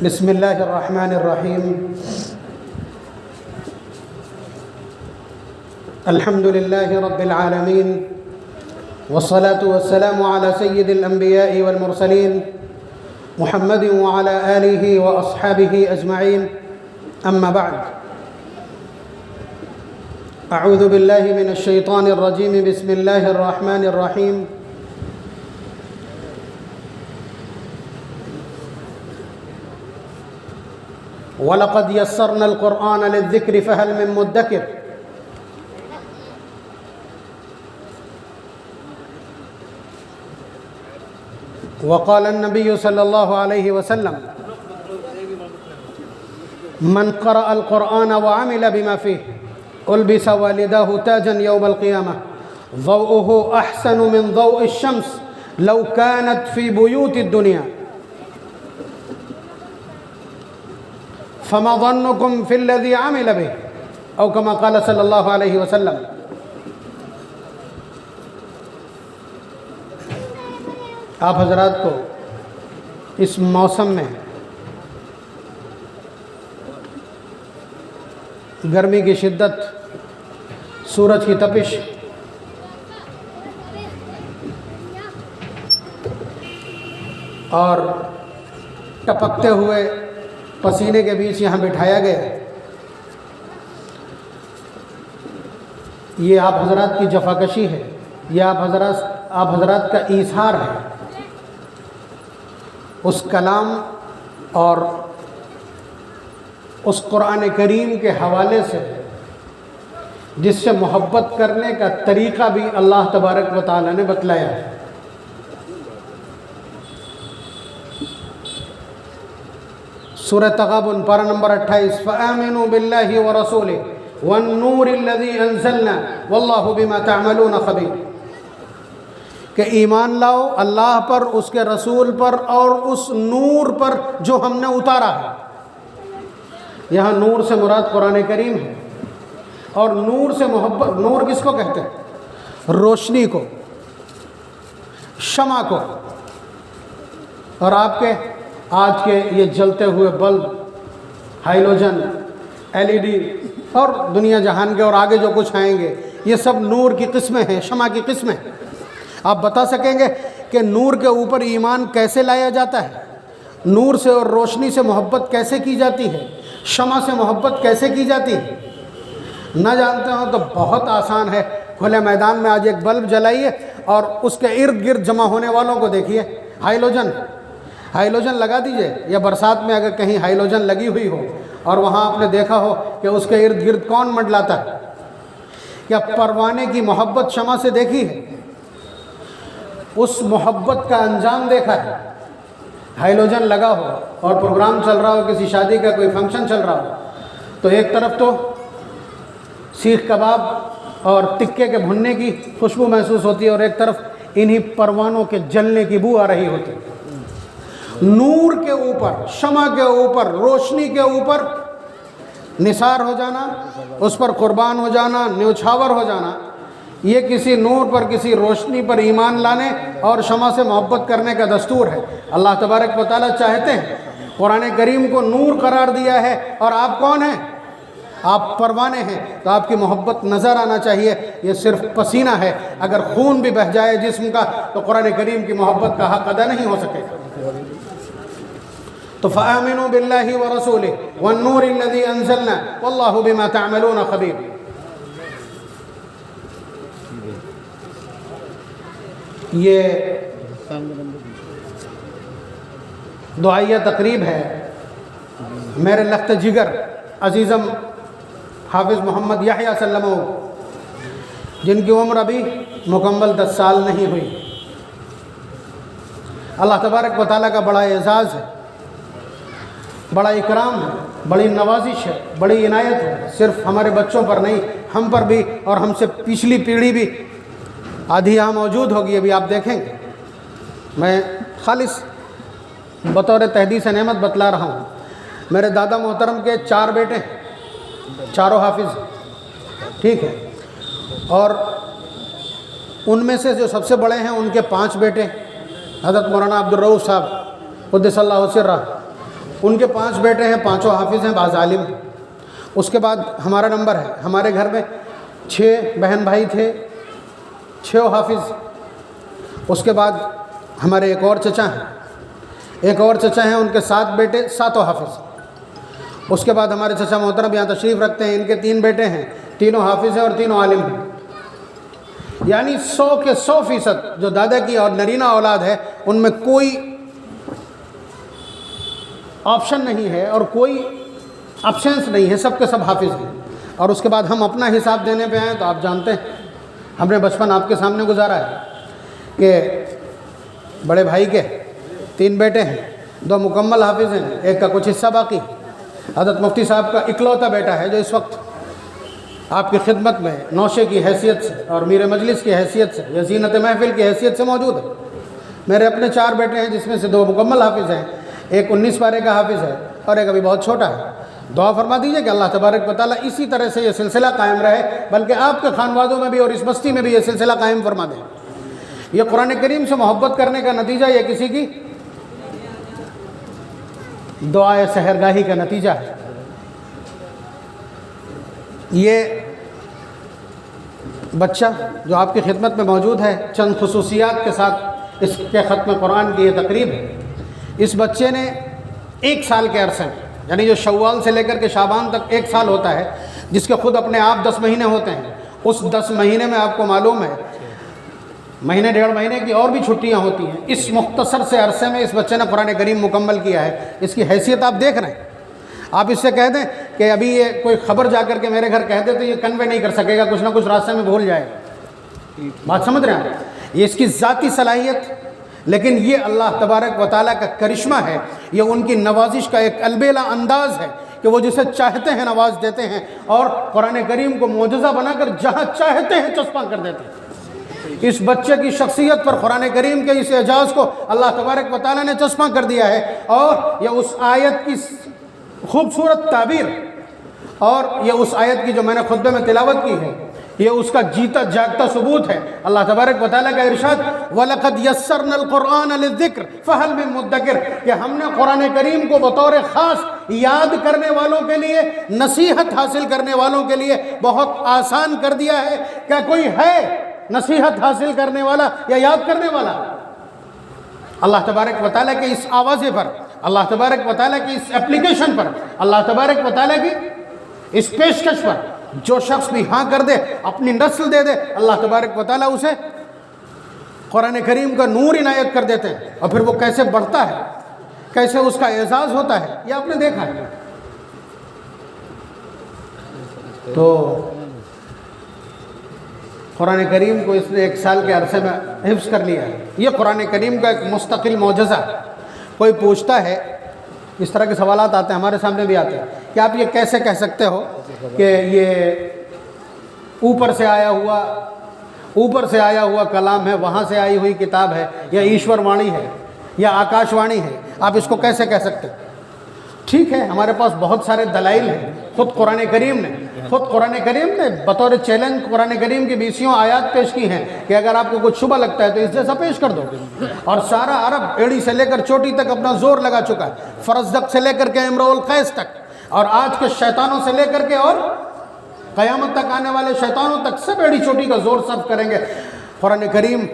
بسم اللہ الرحمن الرحیم الحمد للہ رب العالمین والصلاة والسلام على سید الانبیاء والمرسلین محمد وعلى آلہ واصحابہ اجمعین اما بعد اعوذ باللہ من الشیطان الرجیم بسم اللہ الرحمن الرحیم وَلَقَدْ يَسَّرْنَا الْقُرْآنَ لِلذِّكْرِ فَهَلْ مِن مُدَّكِرٍ وقال النبي صلى الله عليه وسلم من قرأ القرآن وعمل بما فيه ألبس والداه تاجا يوم القيامة ضوءه أحسن من ضوء الشمس لو كانت في بيوت الدنيا فما ظنكم في الذي عمل به او كما قال صلی اللہ علیہ وسلم۔ آپ حضرات کو اس موسم میں گرمی کی شدت، سورج کی تپش اور ٹپکتے ہوئے پسینے کے بیچ یہاں بٹھایا گیا، یہ آپ حضرات کی جفاکشی ہے، یہ آپ حضرات کا ایثار ہے اس کلام اور اس قرآن کریم کے حوالے سے جس سے محبت کرنے کا طریقہ بھی اللہ تبارک و تعالی نے بتلایا ہے۔ سورہ تغابن پارہ نمبر 28 فآمنوا باللہ ورسولہ والنور الذی انزلنا واللہ بما تعملون خبیر، کہ ایمان لاؤ اللہ پر، اس کے رسول پر اور اس نور پر جو ہم نے اتارا ہے۔ یہاں نور سے مراد قرآن کریم ہے، اور نور سے محبت، نور کس کو کہتے ہیں؟ روشنی کو، شمع کو۔ اور آپ کے آج کے یہ جلتے ہوئے بلب، ہائیلوجن، LED اور دنیا جہان کے اور آگے جو کچھ آئیں گے، یہ سب نور کی قسمیں ہیں، شمع کی قسمیں۔ آپ بتا سکیں گے کہ نور کے اوپر ایمان کیسے لایا جاتا ہے؟ نور سے اور روشنی سے محبت کیسے کی جاتی ہے؟ شمع سے محبت کیسے کی جاتی ہے؟ نہ جانتے ہو تو بہت آسان ہے، کھلے میدان میں آج ایک بلب جلائیے اور اس کے ارد گرد جمع ہونے والوں کو دیکھیے، ہائیلوجن لگا دیجئے، یا برسات میں اگر کہیں ہائیلوجن لگی ہوئی ہو اور وہاں آپ نے دیکھا ہو کہ اس کے ارد گرد کون منڈلاتا ہے؟ کیا پروانے کی محبت شمع سے دیکھی ہے؟ اس محبت کا انجام دیکھا ہے؟ ہائیلوجن لگا ہو اور پروگرام چل رہا ہو، کسی شادی کا کوئی فنکشن چل رہا ہو، تو ایک طرف تو سیخ کباب اور ٹکے کے بھننے کی خوشبو محسوس ہوتی ہے، اور ایک طرف انہی پروانوں کے جلنے کی بو آ رہی ہوتی ہے۔ نور کے اوپر، شمع کے اوپر، روشنی کے اوپر نثار ہو جانا، اس پر قربان ہو جانا، نیوچھاور ہو جانا، یہ کسی نور پر، کسی روشنی پر ایمان لانے اور شمع سے محبت کرنے کا دستور ہے۔ اللہ تبارک و تعالیٰ چاہتے ہیں، قرآن کریم کو نور قرار دیا ہے، اور آپ کون ہیں؟ آپ پروانے ہیں، تو آپ کی محبت نظر آنا چاہیے۔ یہ صرف پسینہ ہے، اگر خون بھی بہہ جائے جسم کا تو قرآن کریم کی محبت کا حق ادا نہیں ہو سکے گا۔ تو فآمنوا باللہ ورسولہ والنور الذی انزلنا واللہ بما تعملون خبیر۔ یہ دعائیہ تقریب ہے میرے لخت جگر عزیزم حافظ محمد یحییٰ سلمہ، جن کی عمر ابھی مکمل 10 سال نہیں ہوئی۔ اللہ تبارک و تعالیٰ کا بڑا اعزاز ہے، بڑا اکرام ہے، بڑی نوازش ہے، بڑی عنایت ہے، صرف ہمارے بچوں پر نہیں، ہم پر بھی، اور ہم سے پچھلی پیڑھی بھی آدھی یہاں موجود ہوگی، ابھی آپ دیکھیں گے۔ میں خالص بطور تحدیث نعمت بتلا رہا ہوں، میرے دادا محترم کے 4 بیٹے، چاروں حافظ، ٹھیک ہے، اور ان میں سے جو سب سے بڑے ہیں ان کے 5 بیٹے، حضرت مولانا عبدالرؤف صاحب قدس اللہ سرہ، ان کے 5 بیٹے ہیں، 5 حافظ ہیں، بعض عالم ہیں۔ اس کے بعد ہمارا نمبر ہے، ہمارے گھر میں 6 بہن بھائی تھے، 6 حافظ۔ اس کے بعد ہمارے ایک اور چچا ہیں، ان کے 7 بیٹے، 7 حافظ۔ اس کے بعد ہمارے چچا محترم یہاں تشریف رکھتے ہیں، ان کے 3 بیٹے ہیں، 3 حافظ ہیں اور 3 عالم ہیں۔ یعنی 100 کے 100% جو دادا کی اور نرینہ اولاد ہے ان میں کوئی آپشن نہیں ہے اور کوئی ابسینس نہیں ہے، سب کے سب حافظ ہیں۔ اور اس کے بعد ہم اپنا حساب دینے پہ آئیں تو آپ جانتے ہیں ہم نے بچپن آپ کے سامنے گزارا ہے کہ بڑے بھائی کے 3 بیٹے ہیں، 2 مکمل حافظ ہیں، ایک کا کچھ حصہ باقی۔ حضرت مفتی صاحب کا اکلوتا بیٹا ہے جو اس وقت آپ کی خدمت میں نوشے کی حیثیت سے اور میر مجلس کی حیثیت سے یا زینت محفل کی حیثیت سے موجود ہے۔ میرے اپنے 4 بیٹے ہیں جس میں سے 2 مکمل حافظ ہیں، ایک 19 پارے کا حافظ ہے اور ایک ابھی بہت چھوٹا ہے۔ دعا فرما دیجئے کہ اللہ تبارک و تعالیٰ اسی طرح سے یہ سلسلہ قائم رہے، بلکہ آپ کے خانوادوں میں بھی اور اس بستی میں بھی یہ سلسلہ قائم فرما دیں۔ یہ قرآن کریم سے محبت کرنے کا نتیجہ یہ کسی کی دعائے سحرگاہی کا نتیجہ ہے۔ یہ بچہ جو آپ کی خدمت میں موجود ہے، چند خصوصیات کے ساتھ اس کے ختم قرآن کی یہ تقریب ہے۔ اس بچے نے 1 سال کے عرصے میں، یعنی جو شوال سے لے کر کے شعبان تک 1 سال ہوتا ہے، جس کے خود اپنے آپ 10 مہینے ہوتے ہیں، اس 10 مہینے میں آپ کو معلوم ہے مہینے 1.5 مہینے کی اور بھی چھٹیاں ہوتی ہیں، اس مختصر سے عرصے میں اس بچے نے قرآن کریم مکمل کیا ہے۔ اس کی حیثیت آپ دیکھ رہے ہیں۔ آپ اس سے کہہ دیں کہ ابھی یہ کوئی خبر جا کر کے میرے گھر کہہ دے تو یہ کنوے نہیں کر سکے گا، کچھ نہ کچھ راستے میں بھول جائے گا۔ بات سمجھ رہے ہیں؟ یہ اس کی ذاتی صلاحیت، لیکن یہ اللہ تبارک و تعالیٰ کا کرشمہ ہے، یہ ان کی نوازش کا ایک البیلا انداز ہے کہ وہ جسے چاہتے ہیں نواز دیتے ہیں اور قرآن کریم کو معجزہ بنا کر جہاں چاہتے ہیں چسپاں کر دیتے ہیں۔ اس بچے کی شخصیت پر قرآن کریم کے اس اعجاز کو اللہ تبارک و تعالیٰ نے چسپاں کر دیا ہے، اور یہ اس آیت کی خوبصورت تعبیر اور یہ اس آیت کی جو میں نے خطبے میں تلاوت کی ہے، یہ اس کا جیتا جاگتا ثبوت ہے۔ اللہ تبارک و تعالیٰ کا ارشاد وَلَقَدْ يَسَّرْنَا الْقُرْآنَ لِلذِّكْرِ فَهَلْ مِن مُدَّكِرٍ، کہ ہم نے قرآن کریم کو بطور خاص یاد کرنے والوں کے لیے، نصیحت حاصل کرنے والوں کے لیے بہت آسان کر دیا ہے۔ کیا کوئی ہے نصیحت حاصل کرنے والا یا یاد کرنے والا؟ اللہ تبارک و تعالیٰ کے اس آوازے پر، اللہ تبارک و تعالیٰ کی اس اپلیکیشن پر، اللہ تبارک و تعالیٰ کی اس پیشکش پر جو شخص بھی ہاں کر دے، اپنی نسل دے دے، اللہ تبارک و تعالیٰ اسے قرآن کریم کا نور عنایت کر دیتے ہیں۔ اور پھر وہ کیسے بڑھتا ہے، کیسے اس کا اعزاز ہوتا ہے، یہ آپ نے دیکھا ہے۔ تو قرآن کریم کو اس نے 1 سال کے عرصے میں حفظ کر لیا ہے۔ یہ قرآن کریم کا ایک مستقل معجزہ ہے۔ کوئی پوچھتا ہے، اس طرح کے سوالات آتے ہیں، ہمارے سامنے بھی آتے ہیں کہ آپ یہ کیسے کہہ سکتے ہو کہ یہ اوپر سے آیا ہوا کلام ہے، وہاں سے آئی ہوئی کتاب ہے، یا ایشور وانی ہے یا آکاش وانی ہے، آپ اس کو کیسے کہہ سکتے؟ ٹھیک ہے، ہمارے پاس بہت سارے دلائل ہیں۔ خود قرآن کریم نے بطور چیلنج قرآن کریم کی 20 آیات پیش کی ہیں کہ اگر آپ کو کچھ شبہ لگتا ہے تو اس جیسا پیش کر دو۔ اور سارا عرب ایڑی سے لے کر چوٹی تک اپنا زور لگا چکا ہے، فرزدق سے لے کر کے امرؤ القیس تک، اور آج کے شیطانوں سے لے کر کے اور قیامت تک آنے والے شیطانوں تک سب ایڑی چوٹی کا زور صرف کریں گے۔ قرآن کریم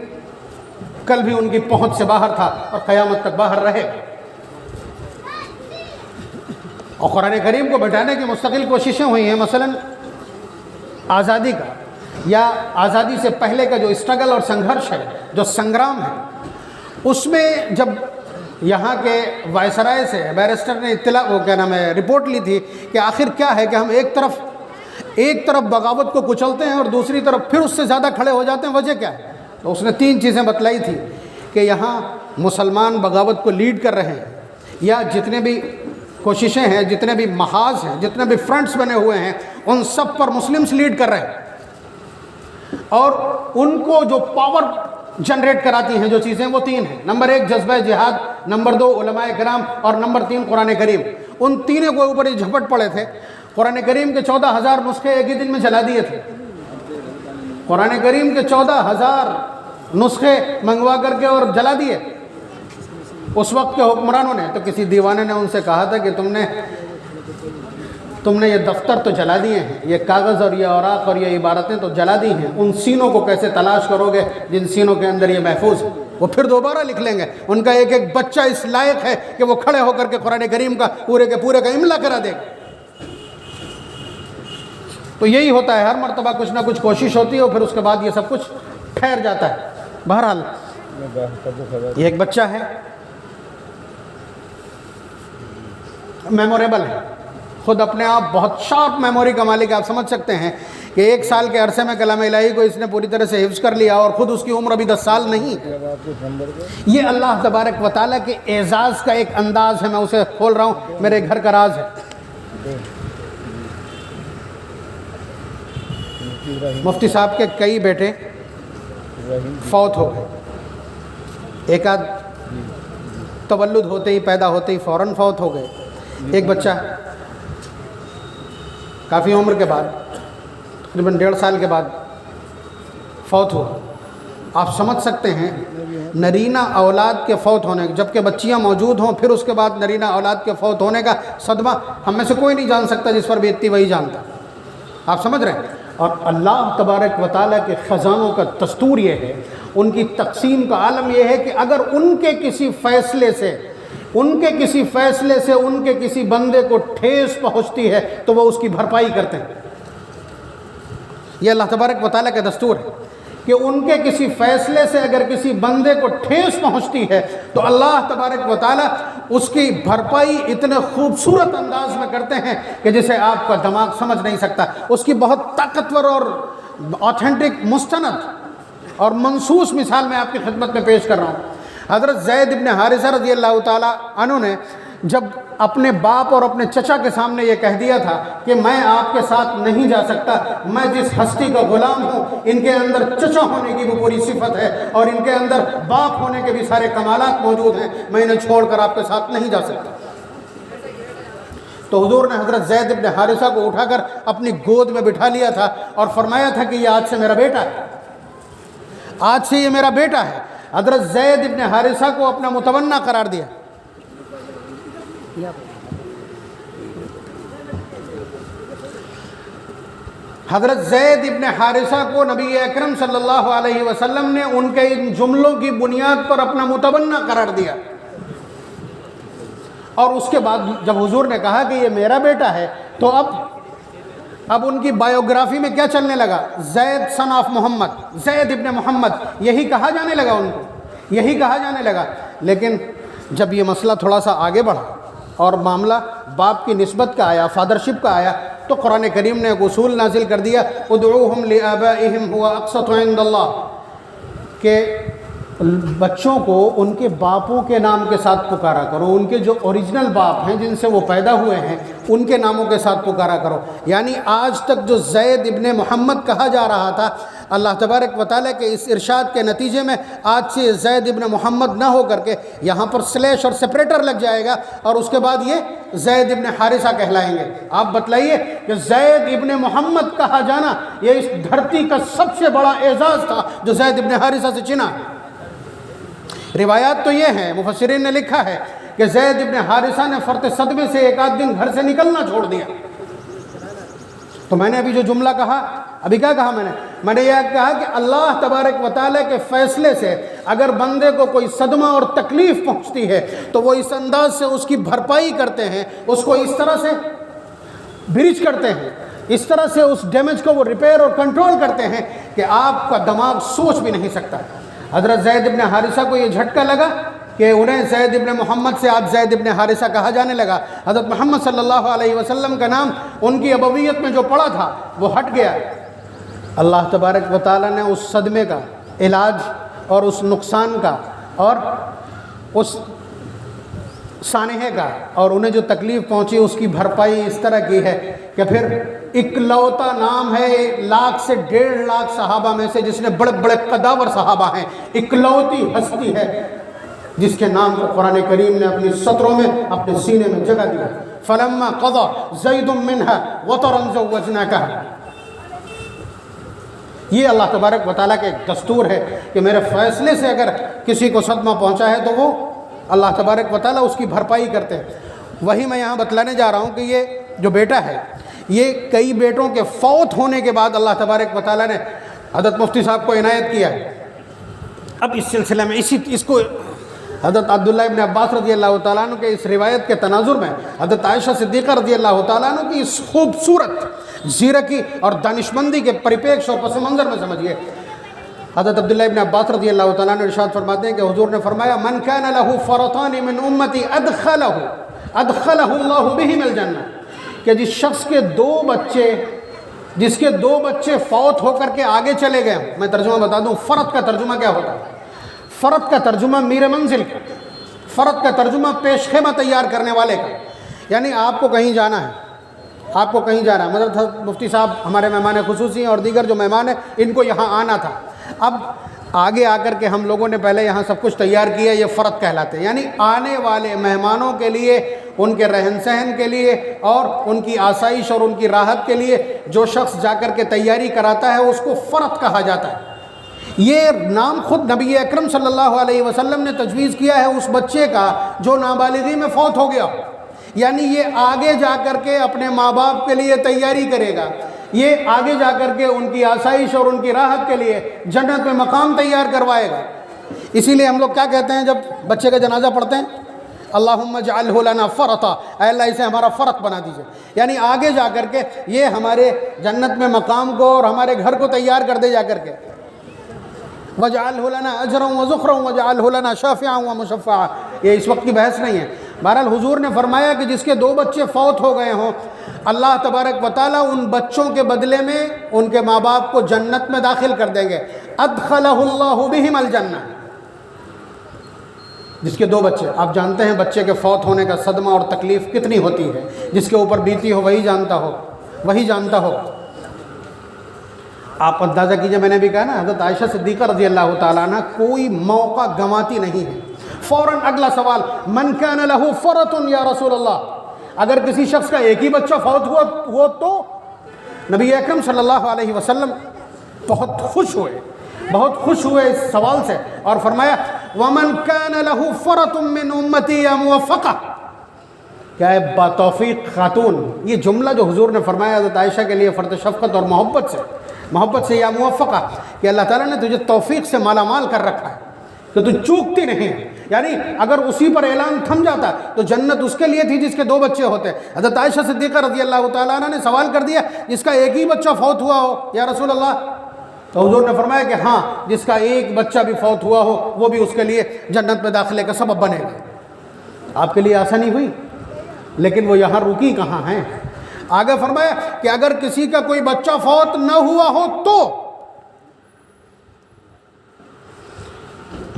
کل بھی ان کی پہنچ سے باہر تھا اور قیامت تک باہر رہے گا۔ اور قرآن کریم کو بٹھانے کی مستقل کوششیں ہوئی ہیں، مثلا آزادی کا یا آزادی سے پہلے کا جو اسٹرگل اور سنگھرش ہے، جو سنگرام ہے، اس میں جب یہاں کے وائسرائے سے بیرسٹر نے رپورٹ لی تھی کہ آخر کیا ہے کہ ہم ایک طرف بغاوت کو کچلتے ہیں اور دوسری طرف پھر اس سے زیادہ کھڑے ہو جاتے ہیں، وجہ کیا ہے؟ تو اس نے 3 چیزیں بتلائی تھی کہ یہاں مسلمان بغاوت کو لیڈ کر رہے ہیں، یا جتنے بھی کوششیں ہیں، جتنے بھی محاذ ہیں، جتنے بھی فرنٹس بنے ہوئے ہیں، ان سب پر مسلمز لیڈ کر رہے ہیں، اور ان کو جو پاور جنریٹ کراتی ہیں جو چیزیں، وہ 3 ہیں۔ نمبر 1 جذبہ جہاد، نمبر 2 علماء کرام، اور نمبر 3 قرآن کریم۔ ان تینوں کو اوپر ہی جھپٹ پڑے تھے۔ قرآن کریم کے 14,000 نسخے ایک ہی دن میں جلا دیے تھے۔ قرآن کریم کے 14,000 نسخے منگوا کر کے اور جلا دیے۔ اس وقت کے حکمرانوں نے تو کسی دیوانے نے ان سے کہا تھا کہ تم نے یہ دفتر تو جلا دیے ہیں، یہ کاغذ اور یہ اوراق اور یہ عبارتیں تو جلا دی ہیں، ان سینوں کو کیسے تلاش کرو گے جن سینوں کے اندر یہ محفوظ ہے؟ وہ پھر دوبارہ لکھ لیں گے۔ ان کا ایک ایک بچہ اس لائق ہے کہ وہ کھڑے ہو کر کے قرآن کریم کا پورے کے پورے کا املا کرا دے گا۔ تو یہی ہوتا ہے، ہر مرتبہ کچھ نہ کچھ کوشش ہوتی ہے اور پھر اس کے بعد یہ سب کچھ ٹھہر جاتا ہے۔ بہرحال یہ ایک بچہ ہے، میموریبل ہے، خود اپنے آپ بہت شارپ میموری کا مالک ہے۔ آپ سمجھ سکتے ہیں کہ 1 سال کے عرصے میں کلام الہی کو اس نے پوری طرح سے حفظ کر لیا، اور خود اس کی عمر ابھی 10 سال نہیں۔ یہ اللہ تبارک و تعالیٰ کے اعزاز کا ایک انداز ہے، میں اسے کھول رہا ہوں، میرے گھر کا راز ہے۔ مفتی صاحب کے کئی بیٹے فوت ہو گئے، ایک آدھ تولد ہوتے ہی، پیدا ہوتے ہی فوراً فوت ہو گئے۔ ایک بچہ کافی عمر کے بعد، تقریباً 1.5 سال کے بعد فوت ہوا۔ آپ سمجھ سکتے ہیں نرینہ اولاد کے فوت ہونے، جبکہ بچیاں موجود ہوں، پھر اس کے بعد نرینہ اولاد کے فوت ہونے کا صدمہ ہم میں سے کوئی نہیں جان سکتا، جس پر بھی اتنی وہی جانتا۔ آپ سمجھ رہے ہیں؟ اور اللہ تبارک و تعالیٰ کے خزانوں کا دستور یہ ہے، ان کی تقسیم کا عالم یہ ہے کہ اگر ان کے کسی فیصلے سے ان کے کسی بندے کو ٹھیس پہنچتی ہے تو وہ اس کی بھرپائی کرتے ہیں۔ یہ اللہ تبارک و تعالیٰ کا دستور ہے کہ ان کے کسی فیصلے سے اگر کسی بندے کو ٹھیس پہنچتی ہے تو اللہ تبارک و تعالیٰ اس کی بھرپائی اتنے خوبصورت انداز میں کرتے ہیں کہ جسے آپ کا دماغ سمجھ نہیں سکتا۔ اس کی بہت طاقتور اور آتھینٹک، مستند اور منصوص مثال میں آپ کی خدمت میں پیش کر رہا ہوں۔ حضرت زید ابن حارثہ رضی اللہ تعالیٰ عنہ نے جب اپنے باپ اور اپنے چچا کے سامنے یہ کہہ دیا تھا کہ میں آپ کے ساتھ نہیں جا سکتا، میں جس ہستی کا غلام ہوں، ان کے اندر چچا ہونے کی بھی پوری صفت ہے اور ان کے اندر باپ ہونے کے بھی سارے کمالات موجود ہیں، میں انہیں چھوڑ کر آپ کے ساتھ نہیں جا سکتا۔ تو حضور نے حضرت زید ابن حارثہ کو اٹھا کر اپنی گود میں بٹھا لیا تھا اور فرمایا تھا کہ یہ آج سے میرا بیٹا ہے، آج سے یہ میرا بیٹا ہے۔ حضرت زید ابن حارثہ کو اپنا متبنہ قرار دیا۔ حضرت زید ابن حارثہ کو نبی اکرم صلی اللہ علیہ وسلم نے ان کے ان جملوں کی بنیاد پر اپنا متبنہ قرار دیا، اور اس کے بعد جب حضور نے کہا کہ یہ میرا بیٹا ہے تو اب ان کی بایوگرافی میں کیا چلنے لگا؟ زید سن آف محمد، زید ابن محمد، یہی کہا جانے لگا، ان کو یہی کہا جانے لگا۔ لیکن جب یہ مسئلہ تھوڑا سا آگے بڑھا اور معاملہ باپ کی نسبت کا آیا، فادرشپ کا آیا، تو قرآن کریم نے ایک اصول نازل کر دیا، ادعوہم لآبائہم ہوا اقسط عند اللہ، کہ بچوں کو ان کے باپوں کے نام کے ساتھ پکارا کرو، ان کے جو اوریجنل باپ ہیں جن سے وہ پیدا ہوئے ہیں ان کے ناموں کے ساتھ پکارا کرو۔ یعنی آج تک جو زید ابن محمد کہا جا رہا تھا، اللہ تبارک و تعالیٰ کے اس ارشاد کے نتیجے میں آج سے زید ابن محمد نہ ہو کر کے یہاں پر سلیش اور سپریٹر لگ جائے گا، اور اس کے بعد یہ زید ابن حارثہ کہلائیں گے۔ آپ بتلائیے کہ زید ابن محمد کہا جانا یہ اس دھرتی کا سب سے بڑا اعزاز تھا جو زید ابن حارثہ سے چنا۔ روایات تو یہ ہیں، مفسرین نے لکھا ہے کہ زید ابن حارثہ نے فرط صدمے سے ایک آدھ دن گھر سے نکلنا چھوڑ دیا۔ تو میں نے ابھی جو جملہ کہا، ابھی کیا کہا میں نے یہ کہا کہ اللہ تبارک و تعالیٰ کے فیصلے سے اگر بندے کو کوئی صدمہ اور تکلیف پہنچتی ہے تو وہ اس انداز سے اس کی بھرپائی کرتے ہیں، اس کو اس طرح سے برج کرتے ہیں، اس طرح سے اس ڈیمیج کو وہ ریپیئر اور کنٹرول کرتے ہیں کہ آپ کا دماغ سوچ بھی نہیں سکتا۔ حضرت زید ابن حارثہ کو یہ جھٹکا لگا کہ انہیں زید ابن محمد سے آج زید ابن حارثہ کہا جانے لگا۔ حضرت محمد صلی اللہ علیہ وسلم کا نام ان کی ابویت میں جو پڑا تھا وہ ہٹ گیا۔ اللہ تبارک و تعالیٰ نے اس صدمے کا علاج اور اس نقصان کا اور اس سانحے کا اور انہیں جو تکلیف پہنچی اس کی بھرپائی اس طرح کی ہے کہ پھر اکلوتا نام ہے 1 لاکھ سے 1.5 لاکھ صحابہ میں سے جس نے بڑے بڑے قداور صحابہ ہیں، اکلوتی ہستی ہے جس کے نام کو قرآن کریم نے اپنی سطروں میں اپنے سینے میں جگہ دیا۔ فلما قضى زید منها وطرا زوجناکها۔ یہ اللہ تبارک و تعالیٰ کا ایک دستور ہے کہ میرے فیصلے سے اگر کسی کو صدمہ پہنچا ہے تو وہ اللہ تبارک و تعالیٰ اس کی بھرپائی کرتے ہیں۔ وہی میں یہاں بتلانے جا رہا ہوں کہ یہ جو بیٹا ہے یہ کئی بیٹوں کے فوت ہونے کے بعد اللہ تبارک و تعالیٰ نے حضرت مفتی صاحب کو عنایت کیا ہے۔ اب اس سلسلے میں اس کو حضرت عبداللہ ابن عباس رضی اللہ تعالیٰ عنہ کے اس روایت کے تناظر میں حضرت عائشہ صدیقہ رضی اللہ تعالیٰ عنہ کی اس خوبصورت زیرکی اور دانشمندی کے پریپیکش اور پس منظر میں سمجھیے۔ حضرت عبداللہ ابن عباس رضی اللہ تعالیٰ عنہ ارشاد فرماتے ہیں کہ حضور نے فرمایا من کان لہ فرطان من امتی ادخلہ اللہ بہم الجنہ، کہ جس کے دو بچے فوت ہو کر کے آگے چلے گئے۔ میں ترجمہ بتا دوں، فرط کا ترجمہ کیا ہوتا ہے؟ فرط کا ترجمہ میر منزل کا، فرط کا ترجمہ پیش خیمہ تیار کرنے والے کا، یعنی آپ کو کہیں جانا ہے، حضرت مفتی صاحب ہمارے مہمان خصوصی ہیں اور دیگر جو مہمان ہیں ان کو یہاں آنا تھا۔ اب آگے آ کر کے ہم لوگوں نے پہلے یہاں سب کچھ تیار کیا، یہ فرط کہلاتے ہیں، یعنی آنے والے مہمانوں کے لیے، ان کے رہن سہن کے لیے اور ان کی آسائش اور ان کی راحت کے لیے جو شخص جا کر کے تیاری کراتا ہے اس کو فرط کہا جاتا ہے۔ یہ نام خود نبی اکرم صلی اللہ علیہ وسلم نے تجویز کیا ہے اس بچے کا جو نابالغی میں فوت ہو گیا، یعنی یہ آگے جا کر کے اپنے ماں باپ کے لیے تیاری کرے گا، یہ آگے جا کر کے ان کی آسائش اور ان کی راحت کے لیے جنت میں مقام تیار کروائے گا۔ اسی لیے ہم لوگ کیا کہتے ہیں جب بچے کا جنازہ پڑھتے ہیں؟ اللہم اجعلہ لنا فرطا، اے اللہ اسے ہمارا فرط بنا دیجئے، یعنی آگے جا کر کے یہ ہمارے جنت میں مقام کو اور ہمارے گھر کو تیار کر دے جا کر کے۔ وَجْعَلْهُ لَنَا أَجْرًا وَذُخْرًا وَجْعَلْهُ لَنَا شَافِعًا وَمُشَفَّعًا، یہ اس وقت کی بحث نہیں ہے۔ بہرحال حضور نے فرمایا کہ جس کے دو بچے فوت ہو گئے ہوں، اللہ تبارک و تعالیٰ ان بچوں کے بدلے میں ان کے ماں باپ کو جنت میں داخل کر دیں گے۔ أَدْخَلَهُ اللَّهُ بِهِمَ الْجَنَّةَ، جس کے دو بچے، آپ جانتے ہیں بچے کے فوت ہونے کا صدمہ اور تکلیف کتنی ہوتی ہے، جس کے اوپر بیتی ہو وہی جانتا ہو۔ آپ اندازہ کیجئے، میں نے بھی کہا نا، حضرت عائشہ صدیقہ رضی اللہ تعالیٰ عنہ کوئی موقع گنواتی نہیں ہے۔ فوراً اگلا سوال، من کان لہ فرط یا رسول اللہ، اگر کسی شخص کا ایک ہی بچہ فوت ہوا تو نبی اکرم صلی اللہ علیہ وسلم بہت خوش ہوئے اس سوال سے اور فرمایا ومن کان لہ فرط من امتی یا موفقہ، کیا ہے باتوفیق خاتون، یہ جملہ جو حضور نے فرمایا حضرت عائشہ کے لیے فرط شفقت اور محبت سے یا موفقہ، کہ اللہ تعالیٰ نے تجھے توفیق سے مالا مال کر رکھا ہے کہ تو چوکتی نہیں ہے، یعنی اگر اسی پر اعلان تھم جاتا تو جنت اس کے لیے تھی جس کے دو بچے ہوتے۔ حضرت عائشہ صدیقہ رضی اللہ تعالیٰ عنہ نے سوال کر دیا جس کا ایک ہی بچہ فوت ہوا ہو یا رسول اللہ، تو حضور نے فرمایا کہ ہاں، جس کا ایک بچہ بھی فوت ہوا ہو وہ بھی اس کے لیے جنت میں داخلے کا سبب بنے گا۔ آپ کے لیے آسانی ہوئی، لیکن وہ یہاں رکی کہاں ہیں؟ آگے فرمایا کہ اگر کسی کا کوئی بچہ فوت نہ ہوا ہو تو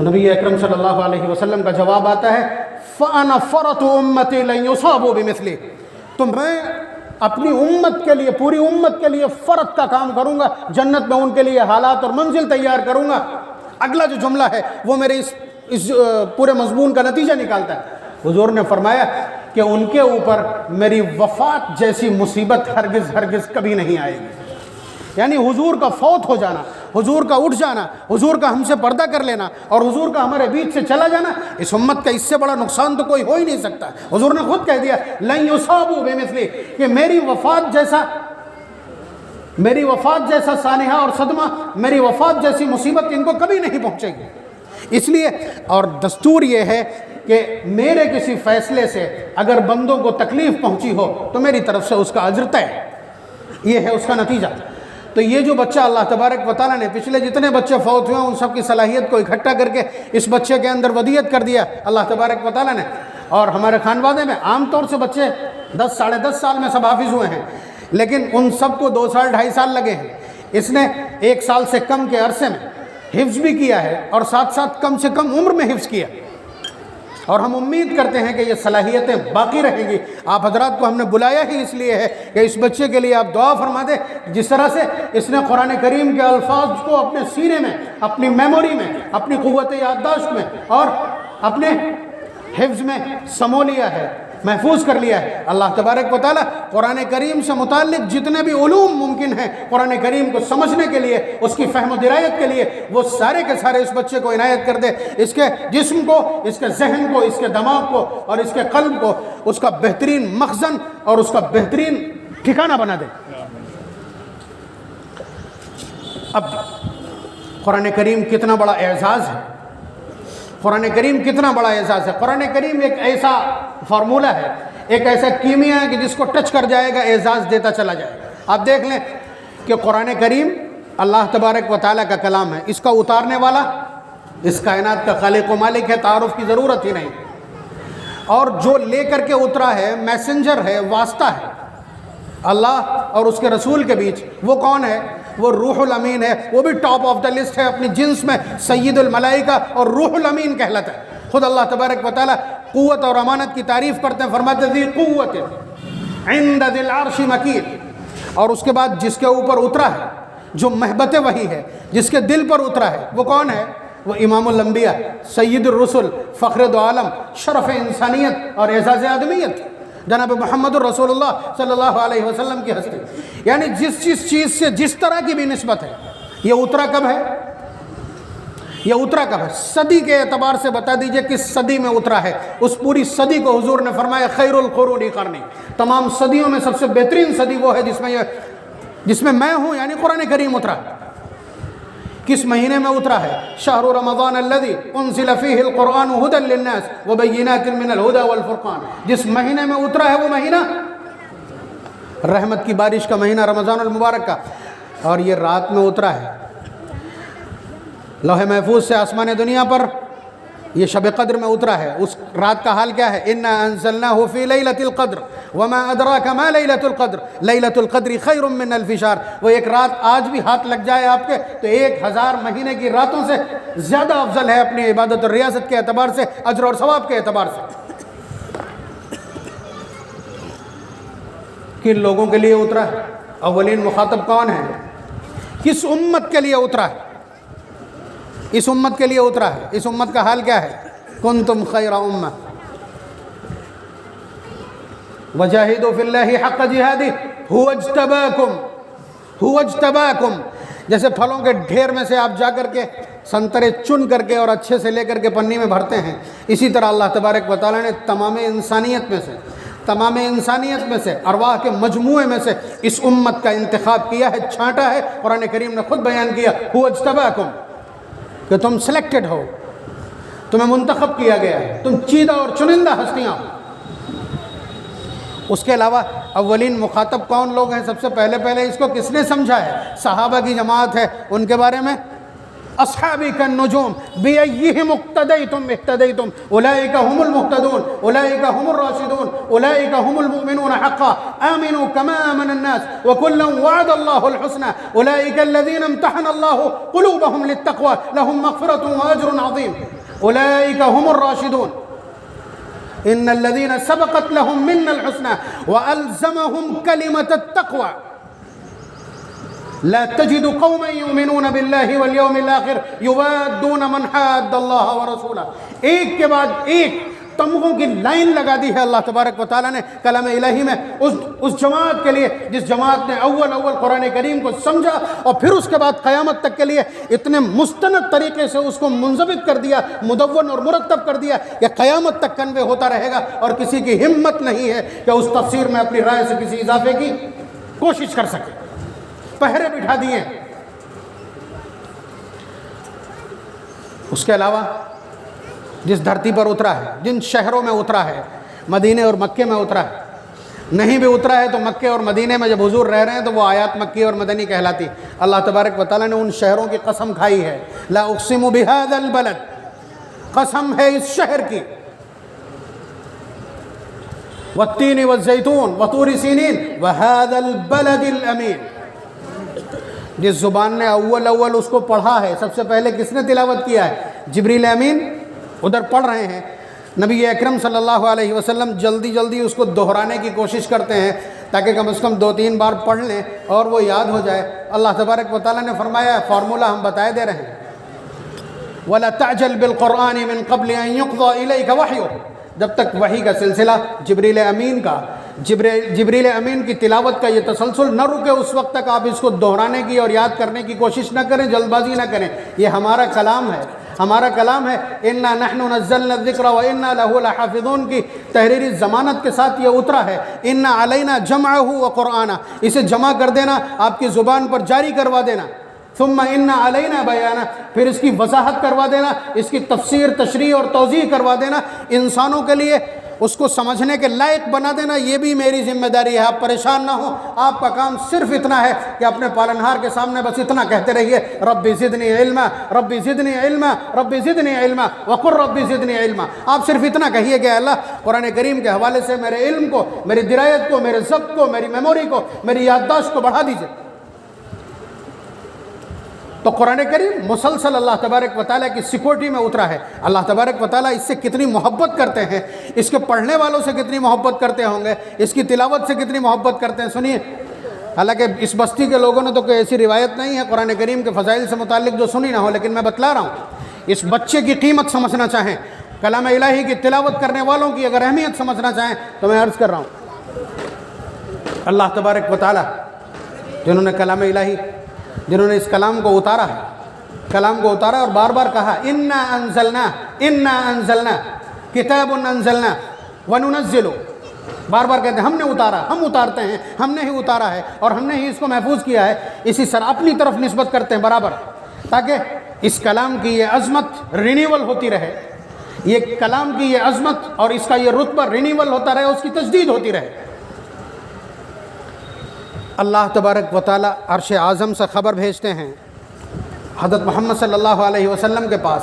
نبی اکرم صلی اللہ علیہ وسلم کا جواب آتا ہے فَأَنَا فَرَطُ أُمَّتِي لَن يُصَابُوا بِمِثْلِهِ، تو میں اپنی امت کے لیے، پوری امت کے لیے فرط کا کام کروں گا، جنت میں ان کے لیے حالات اور منزل تیار کروں گا۔ اگلا جو جملہ ہے وہ میرے اس پورے مضمون کا نتیجہ نکالتا ہے۔ حضور نے فرمایا کہ ان کے اوپر میری وفات جیسی مصیبت ہرگز کبھی نہیں آئے گی، یعنی حضور کا فوت ہو جانا، حضور کا اٹھ جانا، حضور کا ہم سے پردہ کر لینا اور حضور کا ہمارے بیچ سے چلا جانا، اس امت کا اس سے بڑا نقصان تو کوئی ہو ہی نہیں سکتا۔ حضور نے خود کہہ دیا لن یصابوا بمثلہ، کہ میری وفات جیسا سانحہ اور صدمہ، میری وفات جیسی مصیبت ان کو کبھی نہیں پہنچے گی۔ اس لیے اور دستور یہ ہے کہ میرے کسی فیصلے سے اگر بندوں کو تکلیف پہنچی ہو تو میری طرف سے اس کا اجر طے ہے، یہ ہے اس کا نتیجہ۔ تو یہ جو بچہ اللہ تبارک و تعالیٰ نے پچھلے جتنے بچے فوت ہوئے ان سب کی صلاحیت کو اکٹھا کر کے اس بچے کے اندر ودیت کر دیا اللہ تبارک و تعالیٰ نے۔ اور ہمارے خانوادے میں عام طور سے بچے 10 ساڑھے 10 سال میں سب حافظ ہوئے ہیں، لیکن ان سب کو 2 سال 2.5 سال لگے ہیں۔ اس نے 1 سال سے کم کے عرصے میں حفظ بھی کیا ہے اور ساتھ ساتھ کم سے کم عمر میں حفظ کیا، اور ہم امید کرتے ہیں کہ یہ صلاحیتیں باقی رہیں گی۔ آپ حضرات کو ہم نے بلایا ہی اس لیے ہے کہ اس بچے کے لیے آپ دعا فرما دیں، جس طرح سے اس نے قرآن کریم کے الفاظ کو اپنے سینے میں، اپنی میموری میں، اپنی قوت یادداشت میں اور اپنے حفظ میں سمو لیا ہے، محفوظ کر لیا ہے۔ اللہ تبارک و تعالیٰ قرآن کریم سے متعلق جتنے بھی علوم ممکن ہیں قرآن کریم کو سمجھنے کے لیے، اس کی فہم و درایت کے لیے، وہ سارے کے سارے اس بچے کو عنایت کر دے، اس کے جسم کو، اس کے ذہن کو، اس کے دماغ کو اور اس کے قلب کو اس کا بہترین مخزن اور اس کا بہترین ٹھکانہ بنا دے۔ اب قرآن کریم کتنا بڑا اعزاز ہے، قرآن کریم کتنا بڑا اعزاز ہے۔ قرآن کریم ایک ایسا فارمولہ ہے، ایک ایسا کیمیا ہے کہ جس کو ٹچ کر جائے گا اعزاز دیتا چلا جائے گا۔ آپ دیکھ لیں کہ قرآن کریم اللہ تبارک و تعالیٰ کا کلام ہے، اس کا اتارنے والا اس کائنات کا خالق و مالک ہے، تعارف کی ضرورت ہی نہیں، اور جو لے کر کے اترا ہے میسنجر ہے، واسطہ ہے اللہ اور اس کے رسول کے بیچ، وہ کون ہے؟ وہ روح الامین ہے، وہ بھی ٹاپ آف دا لسٹ ہے، اپنی جنس میں سید الملائکہ اور روح الامین کہلاتا ہے۔ خود اللہ تبارک و تعالیٰ قوت اور امانت کی تعریف کرتے ہیں، فرماتے ہیں ذی قوت عند ذی العرش مکین، اور اس کے بعد جس کے اوپر اترا ہے، جو محبت وحی ہے، جس کے دل پر اترا ہے، وہ کون ہے؟ وہ امام الانبیاء، سید الرسل، فخر دو عالم، شرف انسانیت اور اعزاز آدمیت، جناب محمد الرسول اللہ صلی اللہ علیہ وسلم کی ہستی۔ یعنی جس چیز سے جس طرح کی بھی نسبت ہے، یہ اترا کب ہے؟ یہ اترا کب ہے؟ صدی کے اعتبار سے بتا دیجئے کس صدی میں اترا ہے۔ اس پوری صدی کو حضور نے فرمایا خیر القرون قرنی، تمام صدیوں میں سب سے بہترین صدی وہ ہے جس میں میں ہوں، یعنی قرآن کریم اترا۔ کس مہینے میں اترا ہے؟ شہر رمضان الذی انزل فیہ القرآن ھدی للناس وبینات من الھدی والفرقان۔ جس مہینے میں اترا ہے وہ مہینہ رحمت کی بارش کا مہینہ رمضان المبارک کا، اور یہ رات میں اترا ہے۔ لوح محفوظ سے آسمان دنیا پر یہ شب قدر میں اترا ہے۔ اس رات کا حال کیا ہے؟ انا انزلناہ فی لیلۃ القدر وما ادراک ما لیلۃ القدر لیلۃ القدر خیر من الف شہر۔ وہ ایک رات آج بھی ہاتھ لگ جائے آپ کے تو 1000 مہینے کی راتوں سے زیادہ افضل ہے، اپنی عبادت اور ریاضت کے اعتبار سے، اجر اور ثواب کے اعتبار سے۔ کن لوگوں کے لیے اترا ہے؟ اولین مخاطب کون ہے؟ کس امت کے لیے اترا ہے؟ اس امت کے لیے اترا ہے۔ اس امت کا حال کیا ہے؟ کنتم خیر امہ وجاہدوا فی اللہ حق جہادہ هو اجتباکم۔ جیسے پھلوں کے ڈھیر میں سے آپ جا کر کے سنترے چن کر کے اور اچھے سے لے کر کے پنی میں بھرتے ہیں، اسی طرح اللہ تبارک و تعالیٰ نے تمام انسانیت میں سے ارواح کے مجموعے میں سے اس امت کا انتخاب کیا ہے، چھانٹا ہے۔ قرآن کریم نے خود بیان کیا هو اجتباکم، کہ تم سلیکٹڈ ہو، تمہیں منتخب کیا گیا ہے، تم چیدہ اور چنندہ ہستیاں ہو۔ اس کے علاوہ اولین مخاطب کون لوگ ہیں؟ سب سے پہلے اس کو کس نے سمجھا ہے؟ صحابہ کی جماعت ہے۔ ان کے بارے میں اصحابی کالنجوم بأیہم اقتدیتم اہتدیتم اولئک هم المہتدون اولئک هم الراشدون اولئک هم المؤمنون حقا آمنوا كما آمن الناس وكلا وعد الله الحسنى اولئک الذین امتحن الله قلوبهم للتقوى لهم مغفرة واجر عظیم اولئک هم الراشدون ان الذین سبقت لهم منا الحسنى والزمهم کلمة التقوى لا تجد قوما يؤمنون بالله واليوم الآخر يوادون من حاد الله ورسوله۔ ایک کے بعد ایک تمغوں کی لائن لگا دی ہے اللہ تبارک و تعالیٰ نے کلام الہی میں اس جماعت کے لیے جس جماعت نے اول قرآن کریم کو سمجھا اور پھر اس کے بعد قیامت تک کے لیے اتنے مستند طریقے سے اس کو منضبط کر دیا، مدون اور مرتب کر دیا کہ قیامت تک کنوے ہوتا رہے گا، اور کسی کی ہمت نہیں ہے کہ اس تفسیر میں اپنی رائے سے کسی اضافے کی کوشش کر سکے۔ پہرے بٹھا دیے۔ اس کے علاوہ جس دھرتی پر اترا ہے، جن شہروں میں اترا ہے، مدینے اور مکے میں اترا ہے، نہیں بھی اترا ہے تو مکے اور مدینے میں جب حضور رہ رہے ہیں تو وہ آیات مکی اور مدنی کہلاتی۔ اللہ تبارک و تعالیٰ نے ان شہروں کی قسم کھائی ہے، لا اقسم بہذا البلد، قسم ہے اس شہر کی، والتین والزیتون وطور سینین وہذا البلد الامین۔ جس زبان نے اول اس کو پڑھا ہے، سب سے پہلے کس نے تلاوت کیا ہے؟ جبریل امین ادھر پڑھ رہے ہیں، نبی اکرم صلی اللہ علیہ وسلم جلدی اس کو دہرانے کی کوشش کرتے ہیں تاکہ کم از کم 2-3 بار پڑھ لیں اور وہ یاد ہو جائے۔ اللہ تبارک و تعالیٰ نے فرمایا، فارمولہ ہم بتائے دے رہے ہیں، وَلَا تَعْجَلْ بِالْقُرْآنِ مِن قَبْلِ أَن يُقْضَى إِلَيْكَ وَحْيُهُ، جب تک وحی کا سلسلہ جبریل امین کی تلاوت کا یہ تسلسل نہ رکے اس وقت تک آپ اس کو دہرانے کی اور یاد کرنے کی کوشش نہ کریں، جلد بازی نہ کریں۔ یہ ہمارا کلام ہے، ہمارا کلام ہے۔ انا نحن نزلنا الذکر وانا لہ لحافظون کی تحریری ضمانت کے ساتھ یہ اترا ہے۔ انا علینا جمعہ وقرآنہ، اسے جمع کر دینا، آپ کی زبان پر جاری کروا دینا۔ ثم ان علینا بیانہ، پھر اس کی وضاحت کروا دینا، اس کی تفسیر، تشریح اور توضیح کروا دینا، انسانوں کے لیے اس کو سمجھنے کے لائق بنا دینا، یہ بھی میری ذمہ داری ہے۔ آپ پریشان نہ ہوں، آپ کا کام صرف اتنا ہے کہ اپنے پالنہار کے سامنے بس اتنا کہتے رہیے، ربی زدنی علما، ربی زدنی علما، ربی زدنی علما، وقل ربی زدنی علما۔ آپ صرف اتنا کہیے کہ اللہ قرآن کریم کے حوالے سے میرے علم کو، میری درایت کو، میرے ضبط کو، میری میموری کو، میری یادداشت کو بڑھا دیجیے۔ تو قرآن کریم مسلسل اللہ تبارک و تعالیٰ کی سیکورٹی میں اترا ہے۔ اللہ تبارک و تعالیٰ اس سے کتنی محبت کرتے ہیں، اس کے پڑھنے والوں سے کتنی محبت کرتے ہوں گے، اس کی تلاوت سے کتنی محبت کرتے ہیں۔ سنیے، حالانکہ اس بستی کے لوگوں نے تو کوئی ایسی روایت نہیں ہے قرآن کریم کے فضائل سے متعلق جو سنی نہ ہو، لیکن میں بتلا رہا ہوں۔ اس بچے کی قیمت سمجھنا چاہیں، کلام الہی کی تلاوت کرنے والوں کی اگر اہمیت سمجھنا چاہیں تو میں عرض کر رہا ہوں، اللہ تبارک و تعالیٰ جنہوں نے کلام الہی، جنہوں نے اس کلام کو اتارا ہے، کلام کو اتارا اور بار بار کہا انا انزلنا کتاب انزلنا وننزل، بار بار کہتے ہیں ہم نے اتارا، ہم اتارتے ہیں، ہم نے ہی اتارا ہے اور ہم نے ہی اس کو محفوظ کیا ہے، اسی سر اپنی طرف نسبت کرتے ہیں برابر، تاکہ اس کلام کی یہ عظمت رینیول ہوتی رہے، یہ کلام کی یہ عظمت اور اس کا یہ رتبہ رینیول ہوتا رہے، اس کی تجدید ہوتی رہے۔ اللہ تبارک و تعالیٰ عرش اعظم سے خبر بھیجتے ہیں حضرت محمد صلی اللہ علیہ وسلم کے پاس۔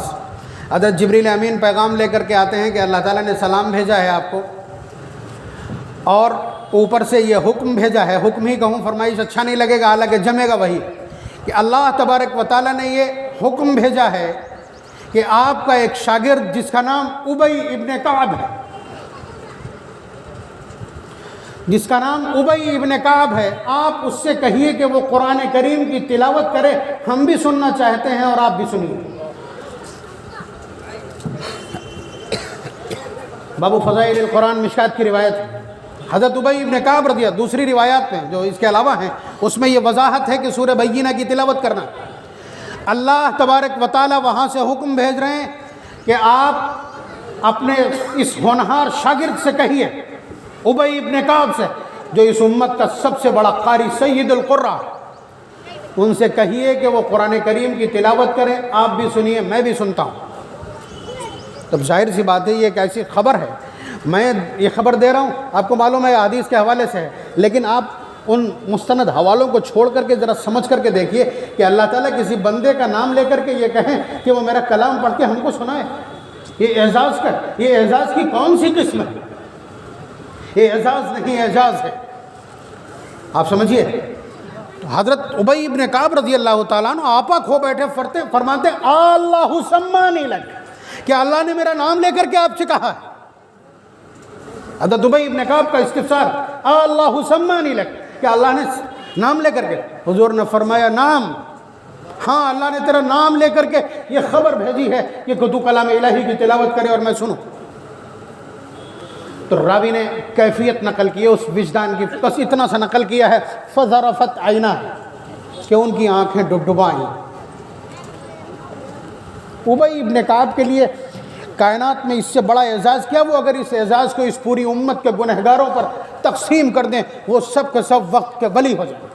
حضرت جبریل امین پیغام لے کر کے آتے ہیں کہ اللہ تعالیٰ نے سلام بھیجا ہے آپ کو، اور اوپر سے یہ حکم بھیجا ہے، حکم ہی کہوں فرمائش اچھا نہیں لگے گا، حالانکہ جمے گا وہی، کہ اللہ تبارک و تعالیٰ نے یہ حکم بھیجا ہے کہ آپ کا ایک شاگرد جس کا نام ابی ابن کعب ہے، جس کا نام ابی ابن کعب ہے، آپ اس سے کہیے کہ وہ قرآن کریم کی تلاوت کرے، ہم بھی سننا چاہتے ہیں اور آپ بھی سنیے۔ باب فضائل القرآن مشکات کی روایت ہے، حضرت ابی ابن کعب رضی اللہ، دوسری روایات میں جو اس کے علاوہ ہیں اس میں یہ وضاحت ہے کہ سورہ بینہ کی تلاوت کرنا۔ اللہ تبارک و تعالیٰ وہاں سے حکم بھیج رہے ہیں کہ آپ اپنے اس ہونہار شاگرد سے کہیے، ابی ابن کعب سے، جو اس امت کا سب سے بڑا قاری سید القراء، ان سے کہیے کہ وہ قرآن کریم کی تلاوت کریں، آپ بھی سنیے، میں بھی سنتا ہوں۔ تب ظاہر سی بات ہے یہ ایک ایسی خبر ہے، میں یہ خبر دے رہا ہوں، آپ کو معلوم ہے حدیث کے حوالے سے ہے، لیکن آپ ان مستند حوالوں کو چھوڑ کر کے ذرا سمجھ کر کے دیکھیے کہ اللہ تعالیٰ کسی بندے کا نام لے کر کے یہ کہیں کہ وہ میرا کلام پڑھ کے ہم کو سنائے، یہ اعزاز کا، یہ اعزاز کی کون سی قسم ہے؟ یہ اعزاز نہیں، اعجاز ہے، آپ سمجھیے۔ حضرت ابی ابن کعب رضی اللہ تعالیٰ عنہ آپا کھو بیٹھے فرماتے اللہ سمانی لک، کہ اللہ نے میرا نام لے کر کے آپ سے کہا ہے۔ حضرت ابی ابن کعب کا استفسار اللہ سمانی لک، کہ اللہ نے نام لے کر کے، حضور نے فرمایا نام، ہاں اللہ نے تیرا نام لے کر کے یہ خبر بھیجی ہے کہ تو کلام الہی کی تلاوت کرے اور میں سنوں۔ تو راوی نے کیفیت نقل کی ہے اس وجدان کی، بس اتنا سا نقل کیا ہے، فَذَرَفَتْ عَيْنَاهُ، کہ ان کی آنکھیں ڈبڈبائیں۔ ابی ابن کعب کے لیے کائنات میں اس سے بڑا اعزاز کیا، وہ اگر اس اعزاز کو اس پوری امت کے گنہگاروں پر تقسیم کر دیں، وہ سب کے سب وقت کے ولی ہو جائیں۔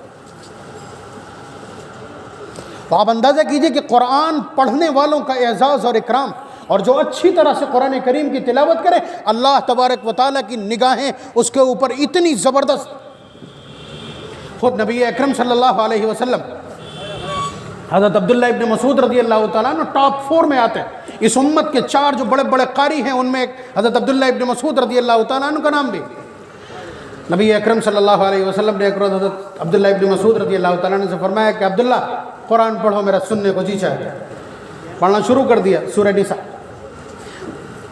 تو آپ اندازہ کیجئے کہ قرآن پڑھنے والوں کا اعزاز اور اکرام، اور جو اچھی طرح سے قرآن کریم کی تلاوت کرے، اللہ تبارک و تعالیٰ کی نگاہیں اس کے اوپر اتنی زبردست۔ خود نبی اکرم صلی اللہ علیہ وسلم، حضرت عبداللہ ابن مسعود رضی اللہ تعالیٰ عنہ ٹاپ 4 میں آتے ہیں، اس امت کے 4 جو بڑے بڑے قاری ہیں ان میں ایک حضرت عبداللہ ابن مسعود رضی اللہ تعالیٰ عنہ کا نام بھی۔ نبی اکرم صلی اللہ علیہ وسلم نے ایک روز حضرت عبداللہ ابن مسعود رضی اللہ تعالیٰ عنہ سے فرمایا کہ عبداللہ قرآن پڑھو، میرا سننے کو جی چاہے۔ پڑھنا شروع کر دیا سورہ نساء۔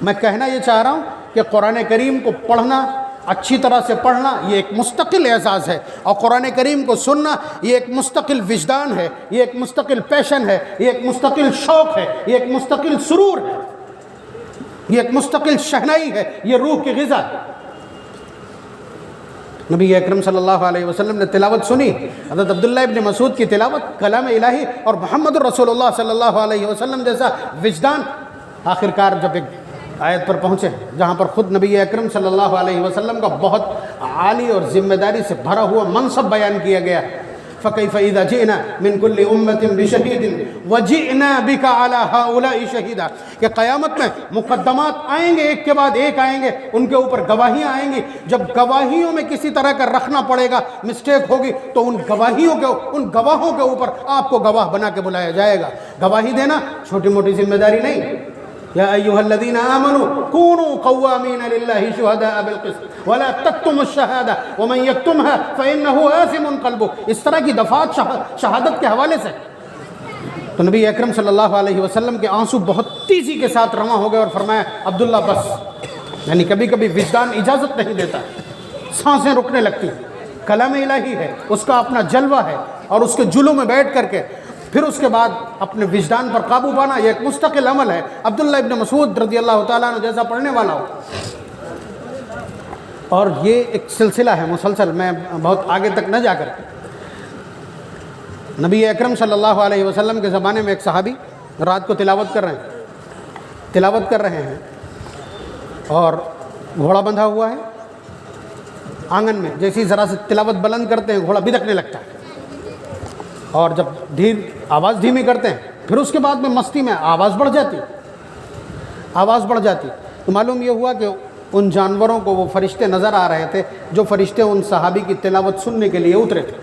میں کہنا یہ چاہ رہا ہوں کہ قرآن کریم کو پڑھنا، اچھی طرح سے پڑھنا، یہ ایک مستقل اعزاز ہے، اور قرآن کریم کو سننا یہ ایک مستقل وجدان ہے، یہ ایک مستقل پیشن ہے، یہ ایک مستقل شوق ہے، یہ ایک مستقل سرور ہے۔ یہ ایک مستقل شہنائی ہے، یہ روح کی غذا۔ نبی اکرم صلی اللہ علیہ وسلم نے تلاوت سنی، حضرت عبداللہ ابن مسعود کی تلاوت کلام الہی اور محمد الرسول اللہ صلی اللہ علیہ وسلم جیسا وجدان۔ آخر کار جب ایک آیت پر پہنچے جہاں پر خود نبی اکرم صلی اللہ علیہ وسلم کا بہت عالی اور ذمہ داری سے بھرا ہوا منصب بیان کیا گیا، فَكَيْفَ إِذَا جِئْنَا مِن كُلِّ أُمَّةٍ بِشَهِيدٍ وَجِئْنَا بِكَ عَلَى هَؤُلَاءِ شَهِيدًا، کہ قیامت میں مقدمات آئیں گے، ایک کے بعد ایک آئیں گے، ان کے اوپر گواہیاں آئیں گی۔ جب گواہیوں میں کسی طرح کا رکھنا پڑے گا، مسٹیک ہوگی، تو ان گواہوں کے اوپر آپ کو گواہ بنا کے بلایا جائے گا۔ گواہی دینا چھوٹی موٹی ذمہ داری نہیں۔ یا ایھا الذین آمنوا کونوا قوامین للہ شہداء بالقسط ولا تکتموا الشہادہ ومن یکتمها فانہ آثم قلبہ، اس طرح کی دفعات شہادت کے حوالے سے۔ تو نبی اکرم صلی اللہ علیہ وسلم کے آنسو بہت تیزی کے ساتھ رواں ہو گئے اور فرمایا عبداللہ بس، یعنی کبھی کبھی وجدان اجازت نہیں دیتا، سانسیں رکنے لگتی۔ کلام الہی ہے، اس کا اپنا جلوہ ہے، اور اس کے جلو میں بیٹھ کر کے پھر اس کے بعد اپنے وجدان پر قابو پانا، یہ ایک مستقل عمل ہے۔ عبداللہ ابن مسعود رضی اللہ تعالیٰ عنہ جیسا پڑھنے والا ہو، اور یہ ایک سلسلہ ہے مسلسل، میں بہت آگے تک نہ جا کر کے، نبی اکرم صلی اللہ علیہ وسلم کے زمانے میں ایک صحابی رات کو تلاوت کر رہے ہیں اور گھوڑا بندھا ہوا ہے آنگن میں، جیسی ذرا سے تلاوت بلند کرتے ہیں گھوڑا بدکنے لگتا ہے، اور جب آواز دھیمی کرتے ہیں پھر اس کے بعد میں مستی میں آواز بڑھ جاتی۔ تو معلوم یہ ہوا کہ ان جانوروں کو وہ فرشتے نظر آ رہے تھے جو فرشتے ان صحابی کی تلاوت سننے کے لیے اترے تھے۔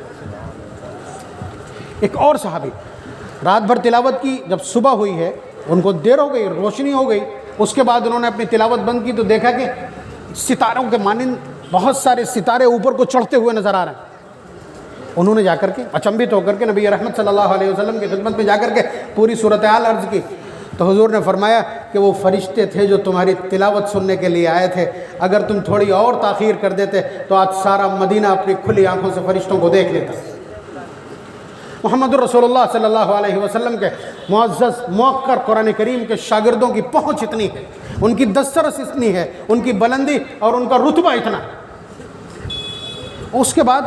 ایک اور صحابی رات بھر تلاوت کی، جب صبح ہوئی ہے ان کو دیر ہو گئی، روشنی ہو گئی، اس کے بعد انہوں نے اپنی تلاوت بند کی تو دیکھا کہ ستاروں کے مانند بہت سارے ستارے اوپر کو چڑھتے ہوئے نظر آ رہے ہیں۔ انہوں نے جا کر کے اچنبھت ہو کر کے نبی رحمت صلی اللہ علیہ وسلم کی خدمت میں جا کر کے پوری صورتحال عرض کی، تو حضور نے فرمایا کہ وہ فرشتے تھے جو تمہاری تلاوت سننے کے لیے آئے تھے، اگر تم تھوڑی اور تاخیر کر دیتے تو آج سارا مدینہ اپنی کھلی آنکھوں سے فرشتوں کو دیکھ لیتا۔ محمد الرسول اللہ صلی اللہ علیہ وسلم کے معزز موقر قرآن کریم کے شاگردوں کی پہنچ اتنی ہے، ان کی دسترس اتنی ہے، ان کی بلندی اور ان کا رتبہ اتنا۔ اس کے بعد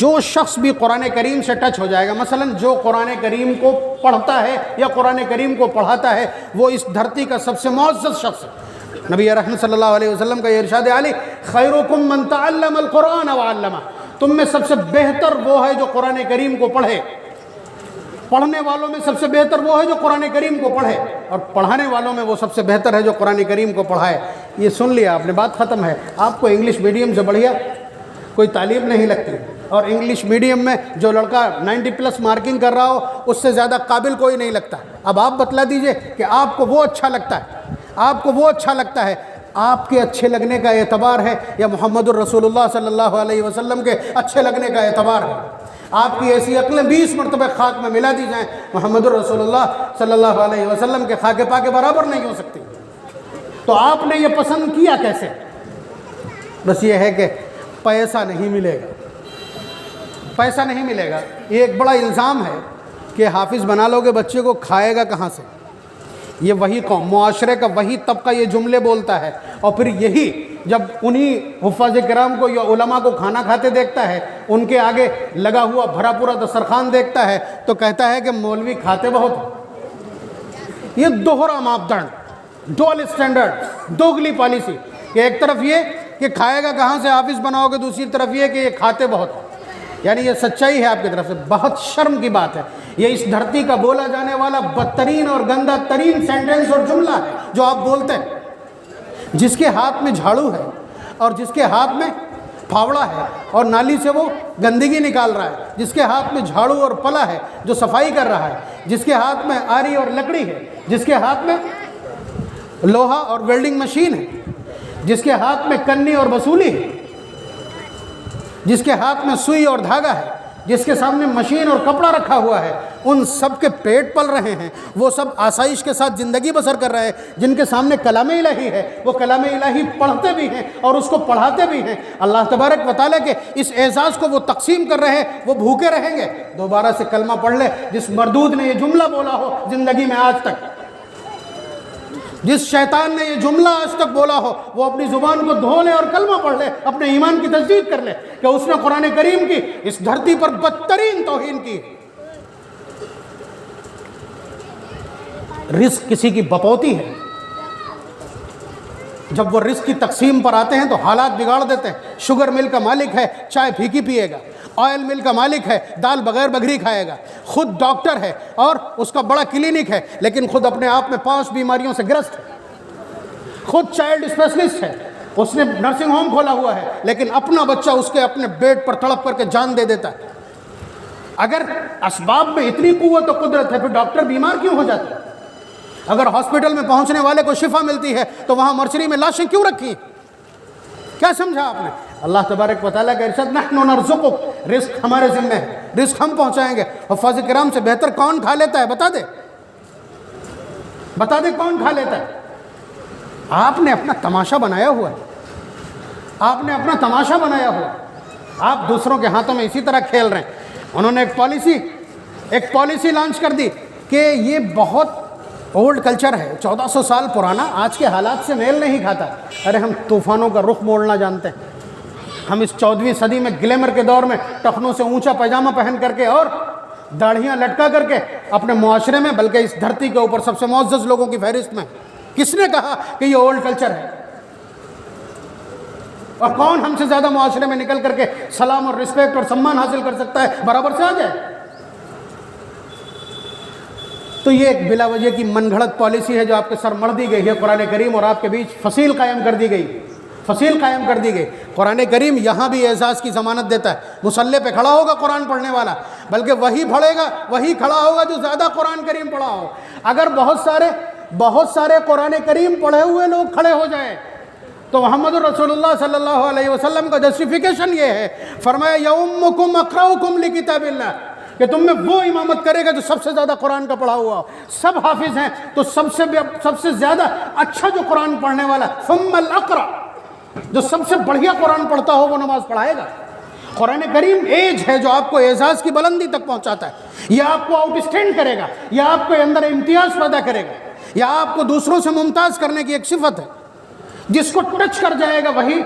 جو شخص بھی قرآن کریم سے ٹچ ہو جائے گا، مثلا جو قرآن کریم کو پڑھتا ہے یا قرآن کریم کو پڑھاتا ہے، وہ اس دھرتی کا سب سے معزز شخص ہے۔ نبی رحمت صلی اللہ علیہ وسلم کا یہ ارشاد عالی، خیرکم من تعلم القرآن وعلمہ، تم میں سب سے بہتر وہ ہے جو قرآن کریم کو پڑھے۔ پڑھنے والوں میں سب سے بہتر وہ ہے جو قرآن کریم کو پڑھے، اور پڑھانے والوں میں وہ سب سے بہتر ہے جو قرآن کریم کو پڑھائے۔ یہ سن لیا آپ نے، بات ختم ہے۔ آپ کو انگلش میڈیم سے بڑھیا کوئی تعلیم نہیں لگتی، اور انگلش میڈیم میں جو لڑکا 90+ مارکنگ کر رہا ہو اس سے زیادہ قابل کوئی نہیں لگتا۔ اب آپ بتلا دیجئے کہ آپ کو وہ اچھا لگتا ہے، آپ کے اچھے لگنے کا اعتبار ہے یا محمد الرسول اللہ صلی اللہ علیہ وسلم کے اچھے لگنے کا اعتبار ہے؟ آپ کی ایسی عقلیں 20 مرتبہ خاک میں ملا دی جائیں، محمد الرسول اللہ صلی اللہ علیہ وسلم کے خاک پا کے برابر نہیں ہو سکتی۔ تو آپ نے یہ پسند کیا کیسے؟ بس یہ ہے کہ پیسہ نہیں ملے گا۔ یہ ایک بڑا الزام ہے کہ حافظ بنا لو گے بچے کو، کھائے گا کہاں سے؟ یہ وہی قوم، معاشرے کا وہی طبقہ یہ جملے بولتا ہے، اور پھر یہی جب انہی حفاظ کرام کو یا علماء کو کھانا کھاتے دیکھتا ہے، ان کے آگے لگا ہوا بھرا پورا دسترخوان دیکھتا ہے، تو کہتا ہے کہ مولوی کھاتے بہت ہیں۔ یہ دوہرا ماپدنڈ، ڈبل اسٹینڈرڈ، دوگلی پالیسی، کہ ایک طرف یہ کہ کھائے گا کہاں سے حافظ بناؤ گے، دوسری طرف یہ کہ یہ کھاتے بہت ہیں۔ یعنی یہ سچائی ہے آپ کی طرف سے، بہت شرم کی بات ہے۔ یہ اس دھرتی کا بولا جانے والا بدترین اور گندہ ترین سینٹنس اور جملہ ہے جو آپ بولتے ہیں۔ جس کے ہاتھ میں جھاڑو ہے اور جس کے ہاتھ میں پھاوڑا ہے اور نالی سے وہ گندگی نکال رہا ہے، جس کے ہاتھ میں جھاڑو اور پلا ہے جو صفائی کر رہا ہے، جس کے ہاتھ میں آری اور لکڑی ہے، جس کے ہاتھ میں لوہا اور ویلڈنگ مشین ہے، جس کے ہاتھ میں کنی اور وصولی ہے، جس کے ہاتھ میں سوئی اور دھاگا ہے، جس کے سامنے مشین اور کپڑا رکھا ہوا ہے، ان سب کے پیٹ پل رہے ہیں، وہ سب آسائش کے ساتھ زندگی بسر کر رہے ہیں۔ جن کے سامنے کلام الہی ہے وہ کلام الہی پڑھتے بھی ہیں اور اس کو پڑھاتے بھی ہیں۔ اللہ تبارک و تعالیٰ کے اس اعزاز کو وہ تقسیم کر رہے ہیں، وہ بھوکے رہیں گے؟ دوبارہ سے کلمہ پڑھ لے جس مردود نے یہ جملہ بولا ہو زندگی میں آج تک، جس شیطان نے یہ جملہ آج تک بولا ہو وہ اپنی زبان کو دھو لے اور کلمہ پڑھ لے، اپنے ایمان کی تجدید کر لے کہ اس نے قرآن کریم کی اس دھرتی پر بدترین توہین کی۔ رزق کسی کی بپوتی ہے، جب وہ رزق کی تقسیم پر آتے ہیں تو حالات بگاڑ دیتے ہیں۔ شوگر مل کا مالک ہے، چائے پھیکی پیے گا، آئل مل کا مالک ہے، دال بغیر بگھری کھائے گا، خود ڈاکٹر ہے اور اس کا بڑا کلینک ہے، لیکن خود اپنے آپ میں 5 بیماریوں سے گرست ہے، خود چائلڈ اسپیشلسٹ ہے، اس نے نرسنگ ہوم کھولا ہوا ہے، لیکن اپنا بچہ اس کے اپنے بیڈ پر تڑپ کر کے جان دے دیتا ہے۔ اگر اسباب میں اتنی قوت و قدرت ہے پھر ڈاکٹر بیمار کیوں ہو جاتا ہے؟ اگر ہاسپٹل میں پہنچنے والے کو شفا ملتی ہے تو وہاں مرچری میں لاشیں کیوں رکھی؟ کیا سمجھا آپ نے؟ اللہ تبارک و تعالیٰ کا ارشاد نحن نرزقک، رزق ہمارے ذمہ ہے، رزق ہم پہنچائیں گے۔ حفاظ کرام سے بہتر کون کھا لیتا ہے؟ بتا دے کون کھا لیتا ہے؟ آپ نے اپنا تماشا بنایا ہوا ہے، آپ نے اپنا تماشا بنایا ہوا ہے، آپ دوسروں کے ہاتھوں میں اسی طرح کھیل رہے ہیں۔ انہوں نے ایک پالیسی لانچ کر دی کہ یہ بہت اولڈ کلچر ہے، 1400 سال پرانا، آج کے حالات سے میل نہیں کھاتا۔ ارے ہم طوفانوں کا رخ موڑنا جانتے ہیں، ہم اس 14ویں صدی میں گلیمر کے دور میں ٹخنوں سے اونچا پائجامہ پہن کر کے اور داڑھیاں لٹکا کر کے اپنے معاشرے میں بلکہ اس دھرتی کے اوپر سب سے معزز لوگوں کی فہرست میں۔ کس نے کہا کہ یہ اولڈ کلچر ہے؟ اور کون ہم سے زیادہ معاشرے میں نکل کر کے سلام اور رسپیکٹ اور سمان حاصل کر سکتا ہے؟ برابر سے آ جائے۔ تو یہ ایک بلا وجہ کی من گھڑت پالیسی ہے جو آپ کے سر مڑ دی گئی ہے۔ قرآن کریم اور آپ کے بیچ فصیل قائم کر دی گئی۔ قرآن کریم یہاں بھی اعزاز کی ضمانت دیتا ہے۔ مصلی پہ کھڑا ہوگا قرآن پڑھنے والا، بلکہ وہی کھڑا ہوگا جو زیادہ قرآن کریم پڑھا ہو۔ اگر بہت سارے قرآن کریم پڑھے ہوئے لوگ کھڑے ہو جائیں تو محمد رسول اللہ صلی اللہ علیہ وسلم کا جسٹیفیکیشن یہ ہے، فرمایا یؤمکم اقرؤکم لکتاب اللہ، کہ تم میں وہ امامت کرے گا جو سب سے زیادہ قرآن کا پڑھا ہوا ہو۔ سب حافظ ہیں تو سب سے زیادہ اچھا جو قرآن پڑھنے والا، ثم الاقرأ، جو سب سے بڑھیا قرآن پڑھتا ہو وہ نماز پڑھائے گا۔ قرآن کریم ایج ہے جو آپ کو اعزاز کی بلندی تک پہنچاتا ہے، یا آپ کو آؤٹ اسٹینڈ کرے گا، یا آپ کے اندر امتیاز پیدا کرے گا، یا آپ کو دوسروں سے ممتاز کرنے کی ایک صفت ہے۔ جس کو ٹچ کر جائے گا وہی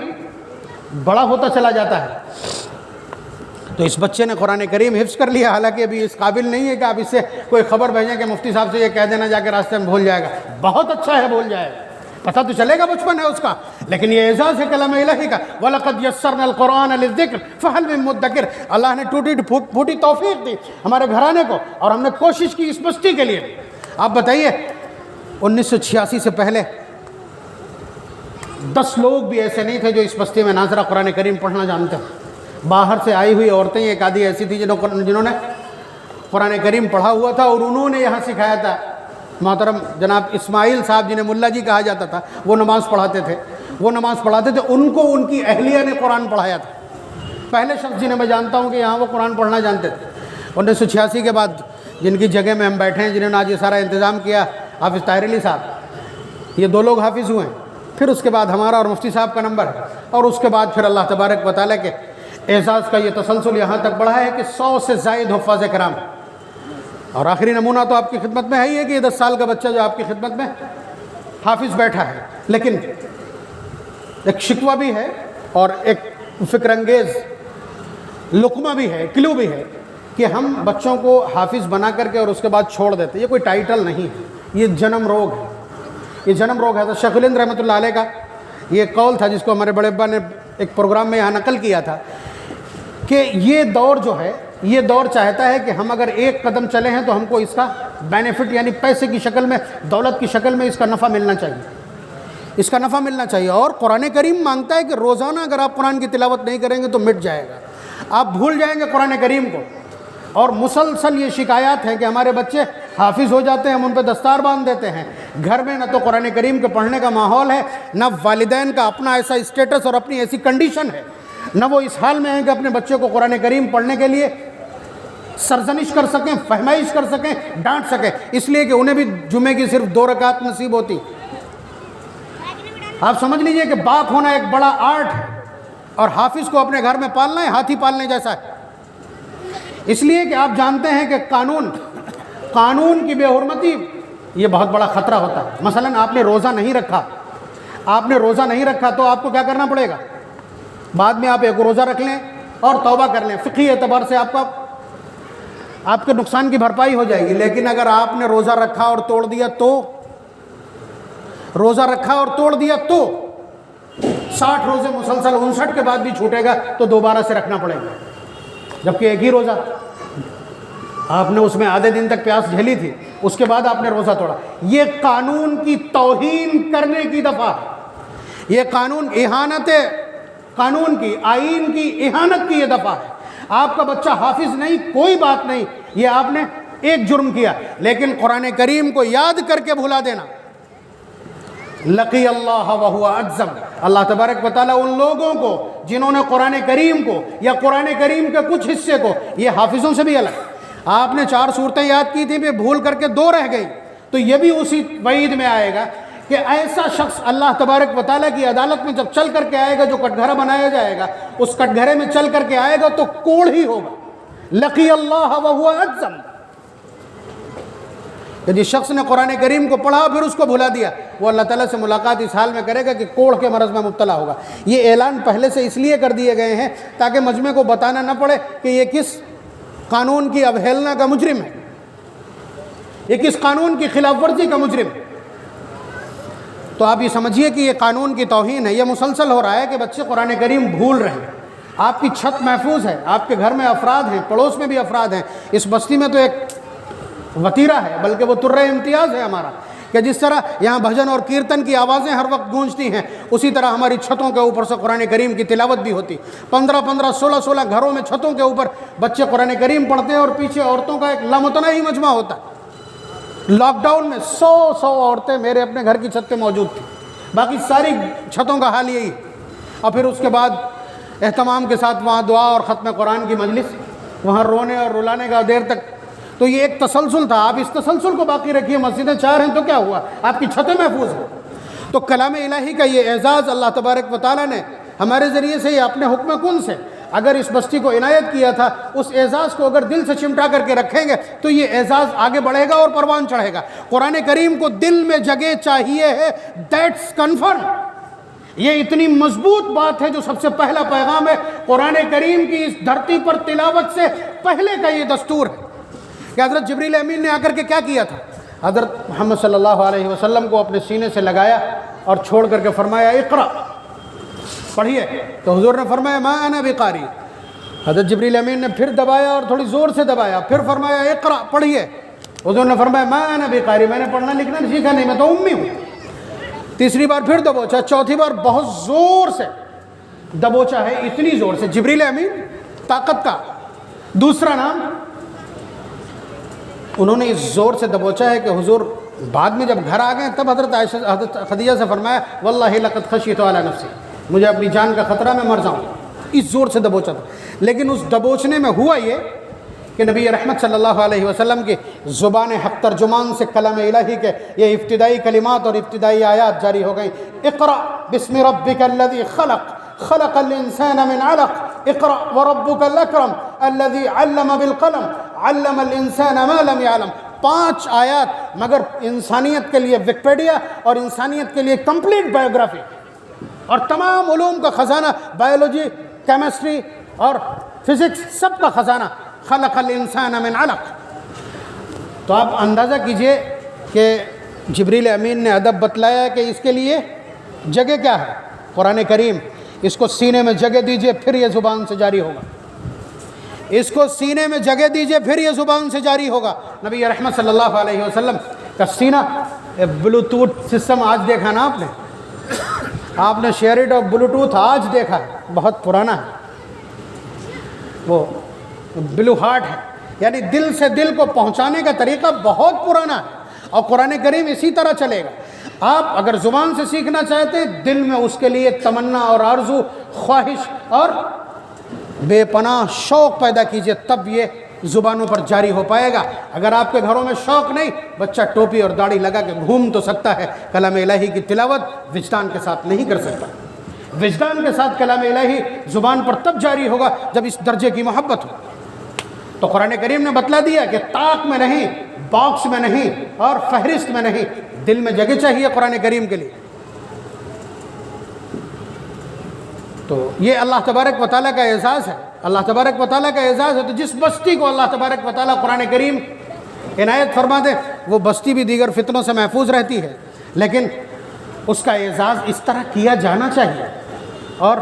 بڑا ہوتا چلا جاتا ہے۔ تو اس بچے نے قرآن کریم حفظ کر لیا، حالانکہ ابھی اس قابل نہیں ہے کہ آپ اس سے کوئی خبر بھیجیں کہ مفتی صاحب سے یہ کہہ دینا جا کے راستے میں بھول جائے گا۔ بہت اچھا ہے بھول جائے گا، پتہ تو چلے گا، بچپن ہے اس کا، لیکن یہ اعزاز ہے کلام الہی کا۔ وَلَقَدْ يَسَّرْنَا الْقُرْآنَ لِلذِّكْرِ فَهَلْ مِن مُدَّكِرٍ۔ اللہ نے ٹوٹی پھوٹی توفیق دی ہمارے گھرانے کو، اور ہم نے کوشش کی اس بستی کے لیے۔ آپ بتائیے 1986 سے پہلے 10 لوگ بھی ایسے نہیں تھے جو اس بستی میں ناظرہ قرآن کریم پڑھنا جانتے ہیں۔ باہر سے آئی ہوئی عورتیں ایک آدھی ایسی تھی جنہوں نے قرآن کریم پڑھا ہوا تھا اور انہوں نے یہاں سکھایا تھا۔ محترم جناب اسماعیل صاحب جنہیں ملا جی کہا جاتا تھا، وہ نماز پڑھاتے تھے، ان کو ان کی اہلیہ نے قرآن پڑھایا تھا۔ پہلے شخص جنہیں میں جانتا ہوں کہ یہاں وہ قرآن پڑھنا جانتے تھے۔ 1986 کے بعد جن کی جگہ میں ہم بیٹھے ہیں، جنہوں نے آج یہ سارا انتظام کیا، حافظ طاہر علی صاحب، یہ 2 لوگ حافظ ہوئے ہیں۔ پھر اس کے بعد ہمارا اور مفتی صاحب کا نمبر ہے، اور اس کے بعد پھر اللہ تبارک و تعالیٰ کے اعزاز کا یہ تسلسل یہاں تک بڑھا ہے کہ 100 سے زائد حفاظ کرام۔ اور آخری نمونہ تو آپ کی خدمت میں ہے ہی ہے کہ یہ 10 سال کا بچہ جو آپ کی خدمت میں حافظ بیٹھا ہے۔ لیکن ایک شکوہ بھی ہے اور ایک فکر انگیز لقمہ بھی ہے، کلو بھی ہے کہ ہم بچوں کو حافظ بنا کر کے اور اس کے بعد چھوڑ دیتے۔ یہ کوئی ٹائٹل نہیں ہے، یہ جنم روگ ہے، یہ جنم روگ ہے۔ تو شیخ الہند رحمۃ اللہ علیہ کا یہ قول تھا جس کو ہمارے بڑے ابا نے ایک پروگرام میں یہاں نقل کیا تھا کہ یہ دور جو ہے، یہ دور چاہتا ہے کہ ہم اگر ایک قدم چلے ہیں تو ہم کو اس کا بینیفٹ یعنی پیسے کی شکل میں، دولت کی شکل میں اس کا نفع ملنا چاہیے، اور قرآن کریم مانگتا ہے کہ روزانہ اگر آپ قرآن کی تلاوت نہیں کریں گے تو مٹ جائے گا، آپ بھول جائیں گے قرآن کریم کو۔ اور مسلسل یہ شکایات ہیں کہ ہمارے بچے حافظ ہو جاتے ہیں، ہم ان پہ دستار باندھ دیتے ہیں، گھر میں نہ تو قرآن کریم کے پڑھنے کا ماحول ہے، نہ والدین کا اپنا ایسا اسٹیٹس اور اپنی ایسی کنڈیشن ہے، نہ وہ اس حال میں ہیں کہ اپنے بچے کو قرآن کریم پڑھنے کے لیے سرزنش کر سکیں، فہمائش کر سکیں، ڈانٹ سکیں، اس لیے کہ انہیں بھی جمعے کی صرف 2 رکعت نصیب ہوتی۔ آپ سمجھ لیجئے کہ باپ ہونا ایک بڑا آرٹ ہے، اور حافظ کو اپنے گھر میں پالنا ہے ہاتھی پالنے جیسا ہے۔ اس لیے کہ آپ جانتے ہیں کہ قانون کی بے حرمتی یہ بہت بڑا خطرہ ہوتا ہے. مثلاً آپ نے روزہ نہیں رکھا تو آپ کو کیا کرنا پڑے گا؟ بعد میں آپ ایک روزہ رکھ لیں اور توبہ کر لیں، فقہی اعتبار سے آپ کے نقصان کی بھرپائی ہو جائے گی. لیکن اگر آپ نے روزہ رکھا اور توڑ دیا تو 60 روزے مسلسل 59 کے بعد بھی چھوٹے گا تو دوبارہ سے رکھنا پڑے گا. جبکہ ایک ہی روزہ آپ نے اس میں آدھے دن تک پیاس جھیلی تھی، اس کے بعد آپ نے روزہ توڑا. یہ قانون کی توہین کرنے کی دفعہ ہے. یہ قانون کی آئین کی اہانت کی یہ دفعہ ہے. آپ کا بچہ حافظ نہیں، کوئی بات نہیں، یہ آپ نے ایک جرم کیا، لیکن قرآن کریم کو یاد کر کے بھلا دینا. لقی اللہ وہو اعظم. اللہ تبارک و تعالیٰ ان لوگوں کو جنہوں نے قرآن کریم کو یا قرآن کریم کے کچھ حصے کو، یہ حافظوں سے بھی الگ، آپ نے 4 سورتیں یاد کی تھیں پھر بھول کر کے 2 رہ گئی، تو یہ بھی اسی وعید میں آئے گا کہ ایسا شخص اللہ تبارک و تعالیٰ کی عدالت میں جب چل کر کے آئے گا، جو کٹگھرا بنایا جائے گا اس کٹگھرے میں چل کر کے آئے گا تو کوڑ ہی ہوگا. لقی اللہ وہو اعظم. کہ جس شخص نے قرآن کریم کو پڑھا پھر اس کو بھلا دیا، وہ اللہ تعالیٰ سے ملاقات اس حال میں کرے گا کہ کوڑ کے مرض میں مبتلا ہوگا. یہ اعلان پہلے سے اس لیے کر دیے گئے ہیں تاکہ مجمع کو بتانا نہ پڑے کہ یہ کس قانون کی اوہیلنا کا مجرم ہے، یہ کس قانون کی خلاف ورزی کا مجرم ہے. تو آپ یہ سمجھیے کہ یہ قانون کی توہین ہے. یہ مسلسل ہو رہا ہے کہ بچے قرآن کریم بھول رہے ہیں. آپ کی چھت محفوظ ہے، آپ کے گھر میں افراد ہیں، پڑوس میں بھی افراد ہیں. اس بستی میں تو ایک وطیرہ ہے، بلکہ وہ ترہ امتیاز ہے ہمارا، کہ جس طرح یہاں بھجن اور کیرتن کی آوازیں ہر وقت گونجتی ہیں، اسی طرح ہماری چھتوں کے اوپر سے قرآن کریم کی تلاوت بھی ہوتی. 15 16 گھروں میں چھتوں کے اوپر بچے قرآن کریم پڑھتے ہیں اور پیچھے عورتوں کا ایک لامتناہی مجمع ہوتا ہے. لاک ڈاؤن میں 100 عورتیں میرے اپنے گھر کی چھت پہ موجود تھیں. باقی ساری چھتوں کا حال یہی. اور پھر اس کے بعد اہتمام کے ساتھ وہاں دعا اور ختم قرآن کی مجلس، وہاں رونے اور رلانے کا دیر تک. تو یہ ایک تسلسل تھا. آپ اس تسلسل کو باقی رکھیے. مسجدیں 4 ہیں تو کیا ہوا، آپ کی چھتیں محفوظ ہیں. تو کلام الہی کا یہ اعزاز اللہ تبارک و تعالیٰ نے ہمارے ذریعے سے، یہ اپنے حکم کن سے اگر اس بستی کو عنایت کیا تھا، اس اعزاز کو اگر دل سے چمٹا کر کے رکھیں گے تو یہ اعزاز آگے بڑھے گا اور پروان چڑھے گا. قرآن کریم کو دل میں جگہ چاہیے ہے، دیٹس کنفرم. یہ اتنی مضبوط بات ہے جو سب سے پہلا پیغام ہے. قرآن کریم کی اس دھرتی پر تلاوت سے پہلے کا یہ دستور ہے کہ حضرت جبریل امین نے آ کر کے کیا کیا تھا؟ حضرت محمد صلی اللہ علیہ وسلم کو اپنے سینے سے لگایا اور چھوڑ کر کے فرمایا اقرا، پڑھیے. تو حضور نے فرمایا ما انا بقاری. حضرت جبریل امین نے پھر دبایا اور تھوڑی زور سے دبایا، پھر فرمایا اقرا، پڑھیے. حضور نے فرمایا ما انا بقاری، میں نے پڑھنا لکھنا نہیں سیکھا نہیں، میں تو امی ہوں. تیسری بار پھر دبوچا، چوتھی بار بہت زور سے دبوچا ہے، اتنی زور سے. جبریل امین طاقت کا دوسرا نام. انہوں نے اس زور سے دبوچا ہے کہ حضور بعد میں جب گھر آ گئے تب حضرت خدیجہ سے فرمایا واللہ لقد خشیت علی نفسی، مجھے اپنی جان کا خطرہ، میں مر جاؤں. اس زور سے دبوچا تھا. لیکن اس دبوچنے میں ہوا یہ کہ نبی رحمت صلی اللہ علیہ وسلم کی زبان حق ترجمان سے کلام الہی کے یہ ابتدائی کلمات اور ابتدائی آیات جاری ہو گئیں. اقرأ بسم ربک الذی خلق خلق الانسان من علق اقرأ وربک الاکرم الذی علم بالقلم علم الانسان ما لم يعلم. 5 آیات، مگر انسانیت کے لیے وکیپیڈیا اور انسانیت کے لیے کمپلیٹ بایوگرافی اور تمام علوم کا خزانہ، بایولوجی، کیمسٹری اور فزکس، سب کا خزانہ. خلق الانسان من علق. تو آپ اندازہ کیجئے کہ جبریل امین نے ادب بتلایا کہ اس کے لیے جگہ کیا ہے، قرآن کریم. اس کو سینے میں جگہ دیجئے پھر یہ زبان سے جاری ہوگا. اس کو سینے میں جگہ دیجئے پھر یہ زبان سے جاری ہوگا. نبی رحمت صلی اللہ علیہ وسلم کا سینہ بلوٹوتھ سسٹم آج دیکھا نا آپ نے شیئرڈ اور بلوٹوتھ آج دیکھا ہے، بہت پرانا ہے. وہ بلو ہارٹ ہے، یعنی دل سے دل کو پہنچانے کا طریقہ بہت پرانا ہے. اور قرآن کریم اسی طرح چلے گا. آپ اگر زبان سے سیکھنا چاہتے ہیں، دل میں اس کے لیے تمنا اور آرزو، خواہش اور بے پناہ شوق پیدا کیجئے، تب یہ زبانوں پر جاری ہو پائے گا. اگر آپ کے گھروں میں شوق نہیں، بچہ ٹوپی اور داڑھی لگا کے گھوم تو سکتا ہے، کلام الہی کی تلاوت وجدان کے ساتھ نہیں کر سکتا. وجدان کے ساتھ کلام الہی زبان پر تب جاری ہوگا جب اس درجے کی محبت ہو. تو قرآن کریم نے بتلا دیا کہ طاق میں نہیں، باکس میں نہیں اور فہرست میں نہیں، دل میں جگہ چاہیے قرآن کریم کے لیے۔ تو یہ اللہ تبارک و تعالیٰ کا اعزاز ہے، اللہ تبارک و تعالیٰ کا اعزاز ہے۔ تو جس بستی کو اللہ تبارک و تعالیٰ قرآن کریم عنایت فرما دے، وہ بستی بھی دیگر فتنوں سے محفوظ رہتی ہے، لیکن اس کا اعزاز اس طرح کیا جانا چاہیے۔ اور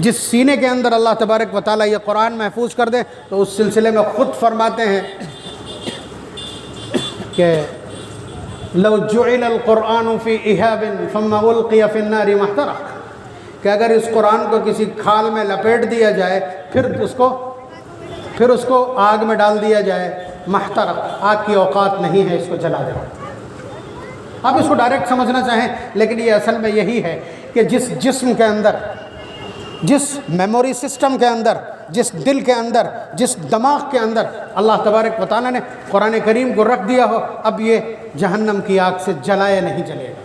جس سینے کے اندر اللہ تبارک و تعالیٰ یہ قرآن محفوظ کر دے تو اس سلسلے میں خود فرماتے ہیں کہ لو جعل القرآن فی اہاب ثم القی فی النار ما احترق، کہ اگر اس قرآن کو کسی کھال میں لپیٹ دیا جائے پھر اس کو آگ میں ڈال دیا جائے، محترق، آگ کی اوقات نہیں ہے اس کو جلا دے۔ آپ اس کو ڈائریکٹ سمجھنا چاہیں، لیکن یہ اصل میں یہی ہے کہ جس جسم کے اندر، جس میموری سسٹم کے اندر، جس دل کے اندر، جس دماغ کے اندر اللہ تبارک و تعالیٰ نے قرآن کریم کو رکھ دیا ہو، اب یہ جہنم کی آگ سے جلایا نہیں جلے گا۔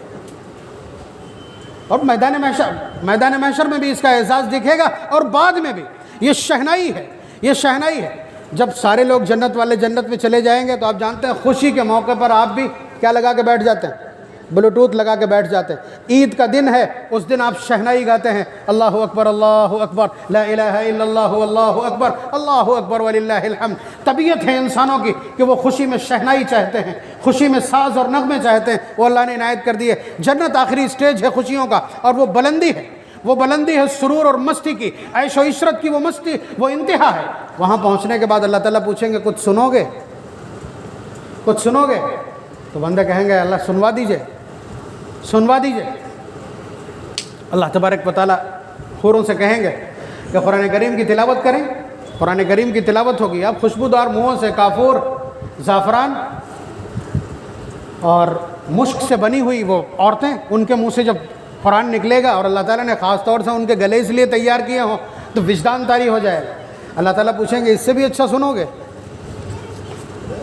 اور میدان محشر میں بھی اس کا اعزاز دکھے گا، اور بعد میں بھی۔ یہ شہنائی ہے، یہ شہنائی ہے۔ جب سارے لوگ جنت والے جنت میں چلے جائیں گے تو آپ جانتے ہیں خوشی کے موقع پر آپ بھی کیا لگا کے بیٹھ جاتے ہیں؟ بلوٹوتھ لگا کے بیٹھ جاتے ہیں۔ عید کا دن ہے، اس دن آپ شہنائی گاتے ہیں، اللہ اکبر اللہ اکبر لا الہ الا اللہ اللہ اکبر اللہ اکبر وللہ الحمد۔ طبیعت ہے انسانوں کی کہ وہ خوشی میں شہنائی چاہتے ہیں، خوشی میں ساز اور نغمے چاہتے ہیں، وہ اللہ نے عنایت کر دی ہے۔ جنت آخری سٹیج ہے خوشیوں کا، اور وہ بلندی ہے، وہ بلندی ہے سرور اور مستی کی، عیش و عشرت کی وہ مستی، وہ انتہا ہے۔ وہاں پہنچنے کے بعد اللہ تعالیٰ پوچھیں گے کچھ سنو گے؟ کچھ سنو گے؟ تو بندے کہیں گے اللہ سنوا دیجئے، سنوا دیجئے۔ اللہ تبارک و تعالیٰ حوروں سے کہیں گے کہ قرآن کریم کی تلاوت کریں۔ قرآن کریم کی تلاوت ہوگی، اب خوشبودار منہوں سے کافور، زعفران اور مشک سے بنی ہوئی وہ عورتیں، ان کے منہ سے جب قرآن نکلے گا، اور اللہ تعالیٰ نے خاص طور سے ان کے گلے اس لیے تیار کیے ہوں تو وجدان طاری ہو جائے گا۔ اللہ تعالیٰ پوچھیں گے اس سے بھی اچھا سنو گے؟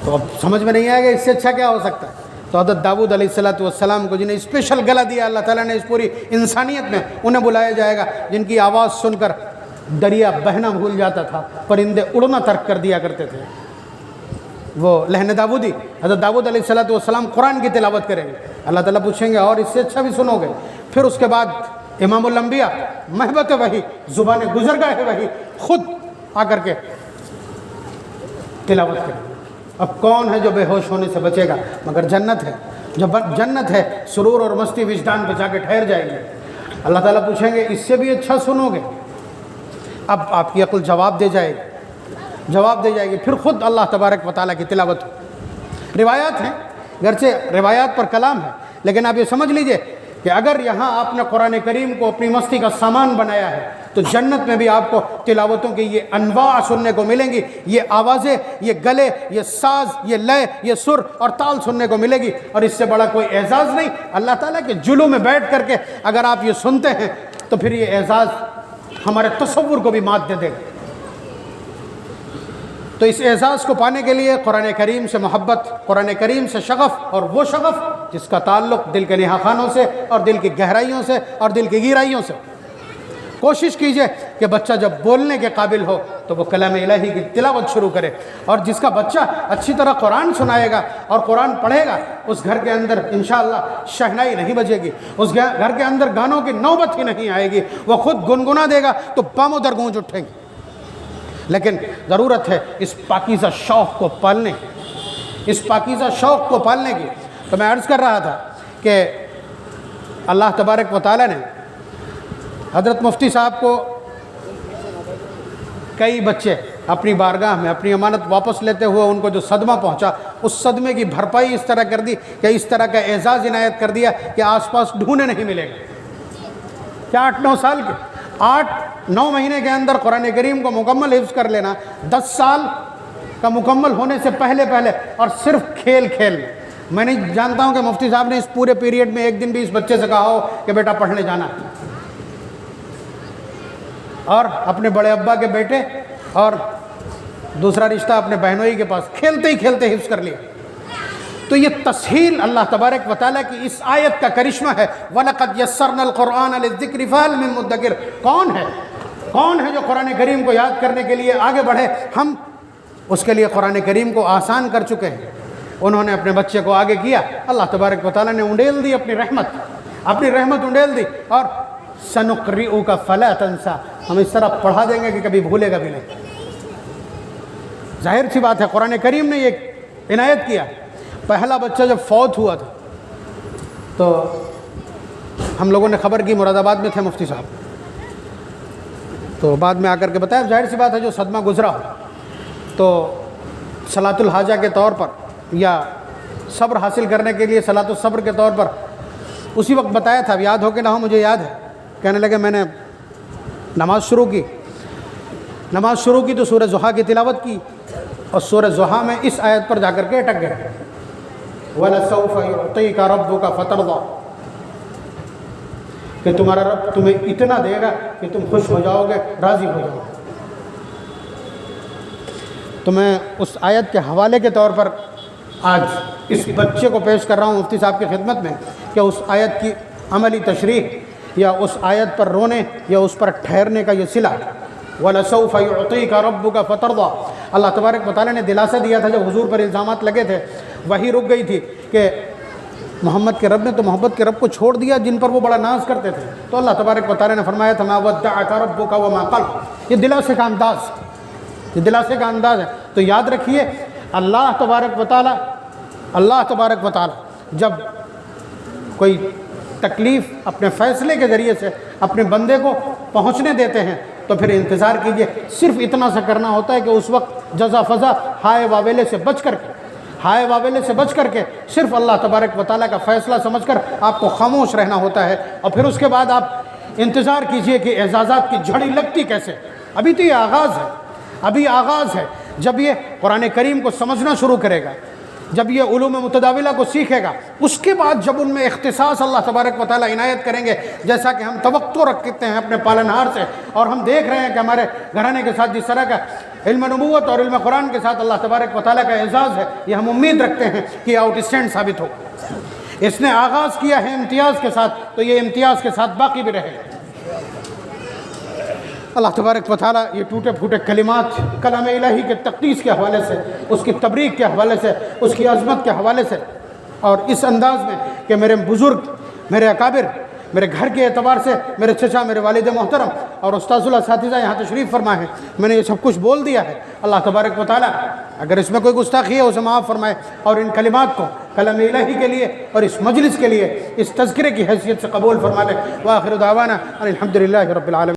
تو اب سمجھ میں نہیں آئے گا اس سے اچھا کیا ہو سکتا ہے۔ تو حضرت داؤد علیہ السلام کو، جنہیں اسپیشل گلا دیا اللہ تعالیٰ نے اس پوری انسانیت میں، انہیں بلایا جائے گا، جن کی آواز سن کر دریا بہنا بھول جاتا تھا، پرندے اڑنا ترک کر دیا کرتے تھے۔ وہ لہن داودی، حضرت داؤد علیہ السلام قرآن کی تلاوت کریں گے، اللہ تعالیٰ پوچھیں گے اور اس سے اچھا بھی سنو گے؟ پھر اس کے بعد امام الانبیاء، محبت وحی، زبان گزرگاہ وحی، خود آ کر کے تلاوت کریں۔ اب کون ہے جو بے ہوش ہونے سے بچے گا؟ مگر جنت ہے، جب جنت ہے سرور اور مستی وجدان پہ جا کے ٹھہر جائے گی۔ اللہ تعالیٰ پوچھیں گے اس سے بھی اچھا سنو گے؟ اب آپ کی عقل جواب دے جائے گی، جواب دے جائے گی، پھر خود اللہ تبارک و تعالیٰ کی تلاوت ہو۔ روایات ہیں، گرچہ روایات پر کلام ہے، لیکن آپ یہ سمجھ لیجئے کہ اگر یہاں آپ نے قرآن کریم کو اپنی مستی کا سامان بنایا ہے تو جنت میں بھی آپ کو تلاوتوں کی یہ انواع سننے کو ملیں گی، یہ آوازیں، یہ گلے، یہ ساز، یہ لے، یہ سر اور تال سننے کو ملے گی، اور اس سے بڑا کوئی اعزاز نہیں۔ اللہ تعالیٰ کے جلو میں بیٹھ کر کے اگر آپ یہ سنتے ہیں تو پھر یہ اعزاز ہمارے تصور کو بھی مات دے دے گا۔ تو اس اعزاز کو پانے کے لیے قرآن کریم سے محبت، قرآن کریم سے شغف، اور وہ شغف جس کا تعلق دل کے نہا خانوں سے اور دل کی گہرائیوں سے اور دل کی گہرائیوں سے۔ کوشش کیجئے کہ بچہ جب بولنے کے قابل ہو تو وہ کلام الہی کی تلاوت شروع کرے، اور جس کا بچہ اچھی طرح قرآن سنائے گا اور قرآن پڑھے گا، اس گھر کے اندر انشاءاللہ شہنائی نہیں بجے گی، اس گھر کے اندر گانوں کی نوبت ہی نہیں آئے گی، وہ خود گنگنا دے گا تو بام و در گونج اٹھیں گے۔ لیکن ضرورت ہے اس پاکیزہ شوق کو پالنے کی، اس پاکیزہ شوق کو پالنے کی۔ تو میں عرض کر رہا تھا کہ اللہ تبارک و تعالیٰ نے حضرت مفتی صاحب کو کئی بچے اپنی بارگاہ میں اپنی امانت واپس لیتے ہوئے ان کو جو صدمہ پہنچا، اس صدمے کی بھرپائی اس طرح کر دی کہ اس طرح کا اعزاز عنایت کر دیا کہ آس پاس ڈھونڈے نہیں ملے گا۔ کیا 8-9 سال کے 8-9 مہینے کے اندر قرآن کریم کو مکمل حفظ کر لینا، 10 سال کا مکمل ہونے سے پہلے اور صرف کھیل میں۔ میں نہیں جانتا ہوں کہ مفتی صاحب نے اس پورے پیریڈ میں ایک دن بھی اس بچے سے کہا ہو کہ بیٹا پڑھنے جانا ہے۔ اور اپنے بڑے ابا کے بیٹے اور دوسرا رشتہ اپنے بہنوئی کے پاس کھیلتے ہی کھیلتے حفظ کر لیا۔ تو یہ تسہیل اللہ تبارک و تعالیٰ کی اس آیت کا کرشمہ ہے۔ وَلَقَدْ يَسَّرْنَا الْقُرْآنَ لِلذِّكْرِ فَهَلْ مِن مُدَّكِرٍ۔ کون ہے جو قرآن کریم کو یاد کرنے کے لیے آگے بڑھے؟ ہم اس کے لیے قرآن کریم کو آسان کر چکے ہیں. انہوں نے اپنے بچے کو آگے کیا, اللہ تبارک و تعالیٰ نے انڈیل دی اپنی رحمت انڈیل دی, اور سنقرئک فلا تنسا, ہم اس طرح پڑھا دیں گے کہ کبھی بھولے گا بھی نہیں. ظاہر سی بات ہے قرآن کریم نے یہ عنایت کیا. پہلا بچہ جب فوت ہوا تھا تو ہم لوگوں نے خبر کی, مراد آباد میں تھے مفتی صاحب, تو بعد میں آ کر کے بتایا. ظاہر سی بات ہے جو صدمہ گزرا ہو تو صلاۃ الحاجہ کے طور پر یا صبر حاصل کرنے کے لیے صلاۃ الصبر کے طور پر اسی وقت بتایا تھا. اب یاد ہو کہ نہ ہو مجھے یاد ہے. کہنے لگے میں نے نماز شروع کی تو سورہ ضحیٰ کی تلاوت کی, اور سورہ ضحیٰ میں اس آیت پر جا کر کے اٹک گئے, وَلَسَوْفَ يُعْطِيكَ رَبُّكَ فَتَرْضَىٰ, کہ تمہارا رب تمہیں اتنا دے گا کہ تم خوش ہو جاؤ گے, راضی ہو جاؤ گے. تو میں اس آیت کے حوالے کے طور پر آج اس بچے کو پیش کر رہا ہوں مفتی صاحب کی خدمت میں, کہ اس آیت کی عملی تشریح یا اس آیت پر رونے یا اس پر ٹھہرنے کا یہ صلہ. وَلَسَوْفَ يُعْطِيكَ رَبُّكَ فَتَرْضَىٰ, اللہ تبارک و تعالیٰ نے دلاسا دیا تھا. جب حضور پر الزامات لگے تھے, وہی رک گئی تھی کہ محمد کے رب نے تو محبت کے رب کو چھوڑ دیا جن پر وہ بڑا ناز کرتے تھے. تو اللہ تبارک و تعالیٰ نے فرمایا تھا مَا وَدَّعَكَ رَبُّكَ وَمَا قَلَىٰ, یہ دلاسے کا انداز ہے. تو یاد رکھیے اللہ تبارک و تعالیٰ جب کوئی تکلیف اپنے فیصلے کے ذریعے سے اپنے بندے کو پہنچنے دیتے ہیں تو پھر انتظار کیجئے. صرف اتنا سا کرنا ہوتا ہے کہ اس وقت جزا فضا ہائے واویلے سے بچ کر کے صرف اللہ تبارک و تعالیٰ کا فیصلہ سمجھ کر آپ کو خاموش رہنا ہوتا ہے. اور پھر اس کے بعد آپ انتظار کیجئے کہ اعزازات کی جھڑی لگتی کیسے. ابھی تو یہ آغاز ہے. جب یہ قرآن کریم کو سمجھنا شروع کرے گا, جب یہ علوم متداولہ کو سیکھے گا, اس کے بعد جب ان میں اختصاص اللہ تبارک و تعالیٰ عنایت کریں گے, جیسا کہ ہم توقع رکھتے ہیں اپنے پالنہار سے, اور ہم دیکھ رہے ہیں کہ ہمارے گھرانے کے ساتھ جس طرح کا علم نبوت اور علم قرآن کے ساتھ اللہ تبارک و تعالیٰ کا اعزاز ہے, یہ ہم امید رکھتے ہیں کہ یہ آؤٹ اسٹینڈ ثابت ہو. اس نے آغاز کیا ہے امتیاز کے ساتھ, تو یہ امتیاز کے ساتھ باقی بھی رہے. اللہ تبارک و تعالیٰ یہ ٹوٹے پھوٹے کلمات کلام الہی کے تقدیس کے حوالے سے, اس کی تبریک کے حوالے سے, اس کی عظمت کے حوالے سے, اور اس انداز میں کہ میرے بزرگ, میرے اکابر, میرے گھر کے اعتبار سے میرے چچا, میرے والد محترم اور استاذ الاساتذہ یہاں تشریف فرما ہے, میں نے یہ سب کچھ بول دیا ہے. اللہ تبارک و تعالیٰ اگر اس میں کوئی گستاخی ہے اسے معاف فرمائے, اور ان کلمات کو کلام الہی کے لیے اور اس مجلس کے لیے اس تذکرے کی حیثیت سے قبول فرما لے. وآخر دعوانا ان الحمد للہ رب العالمین.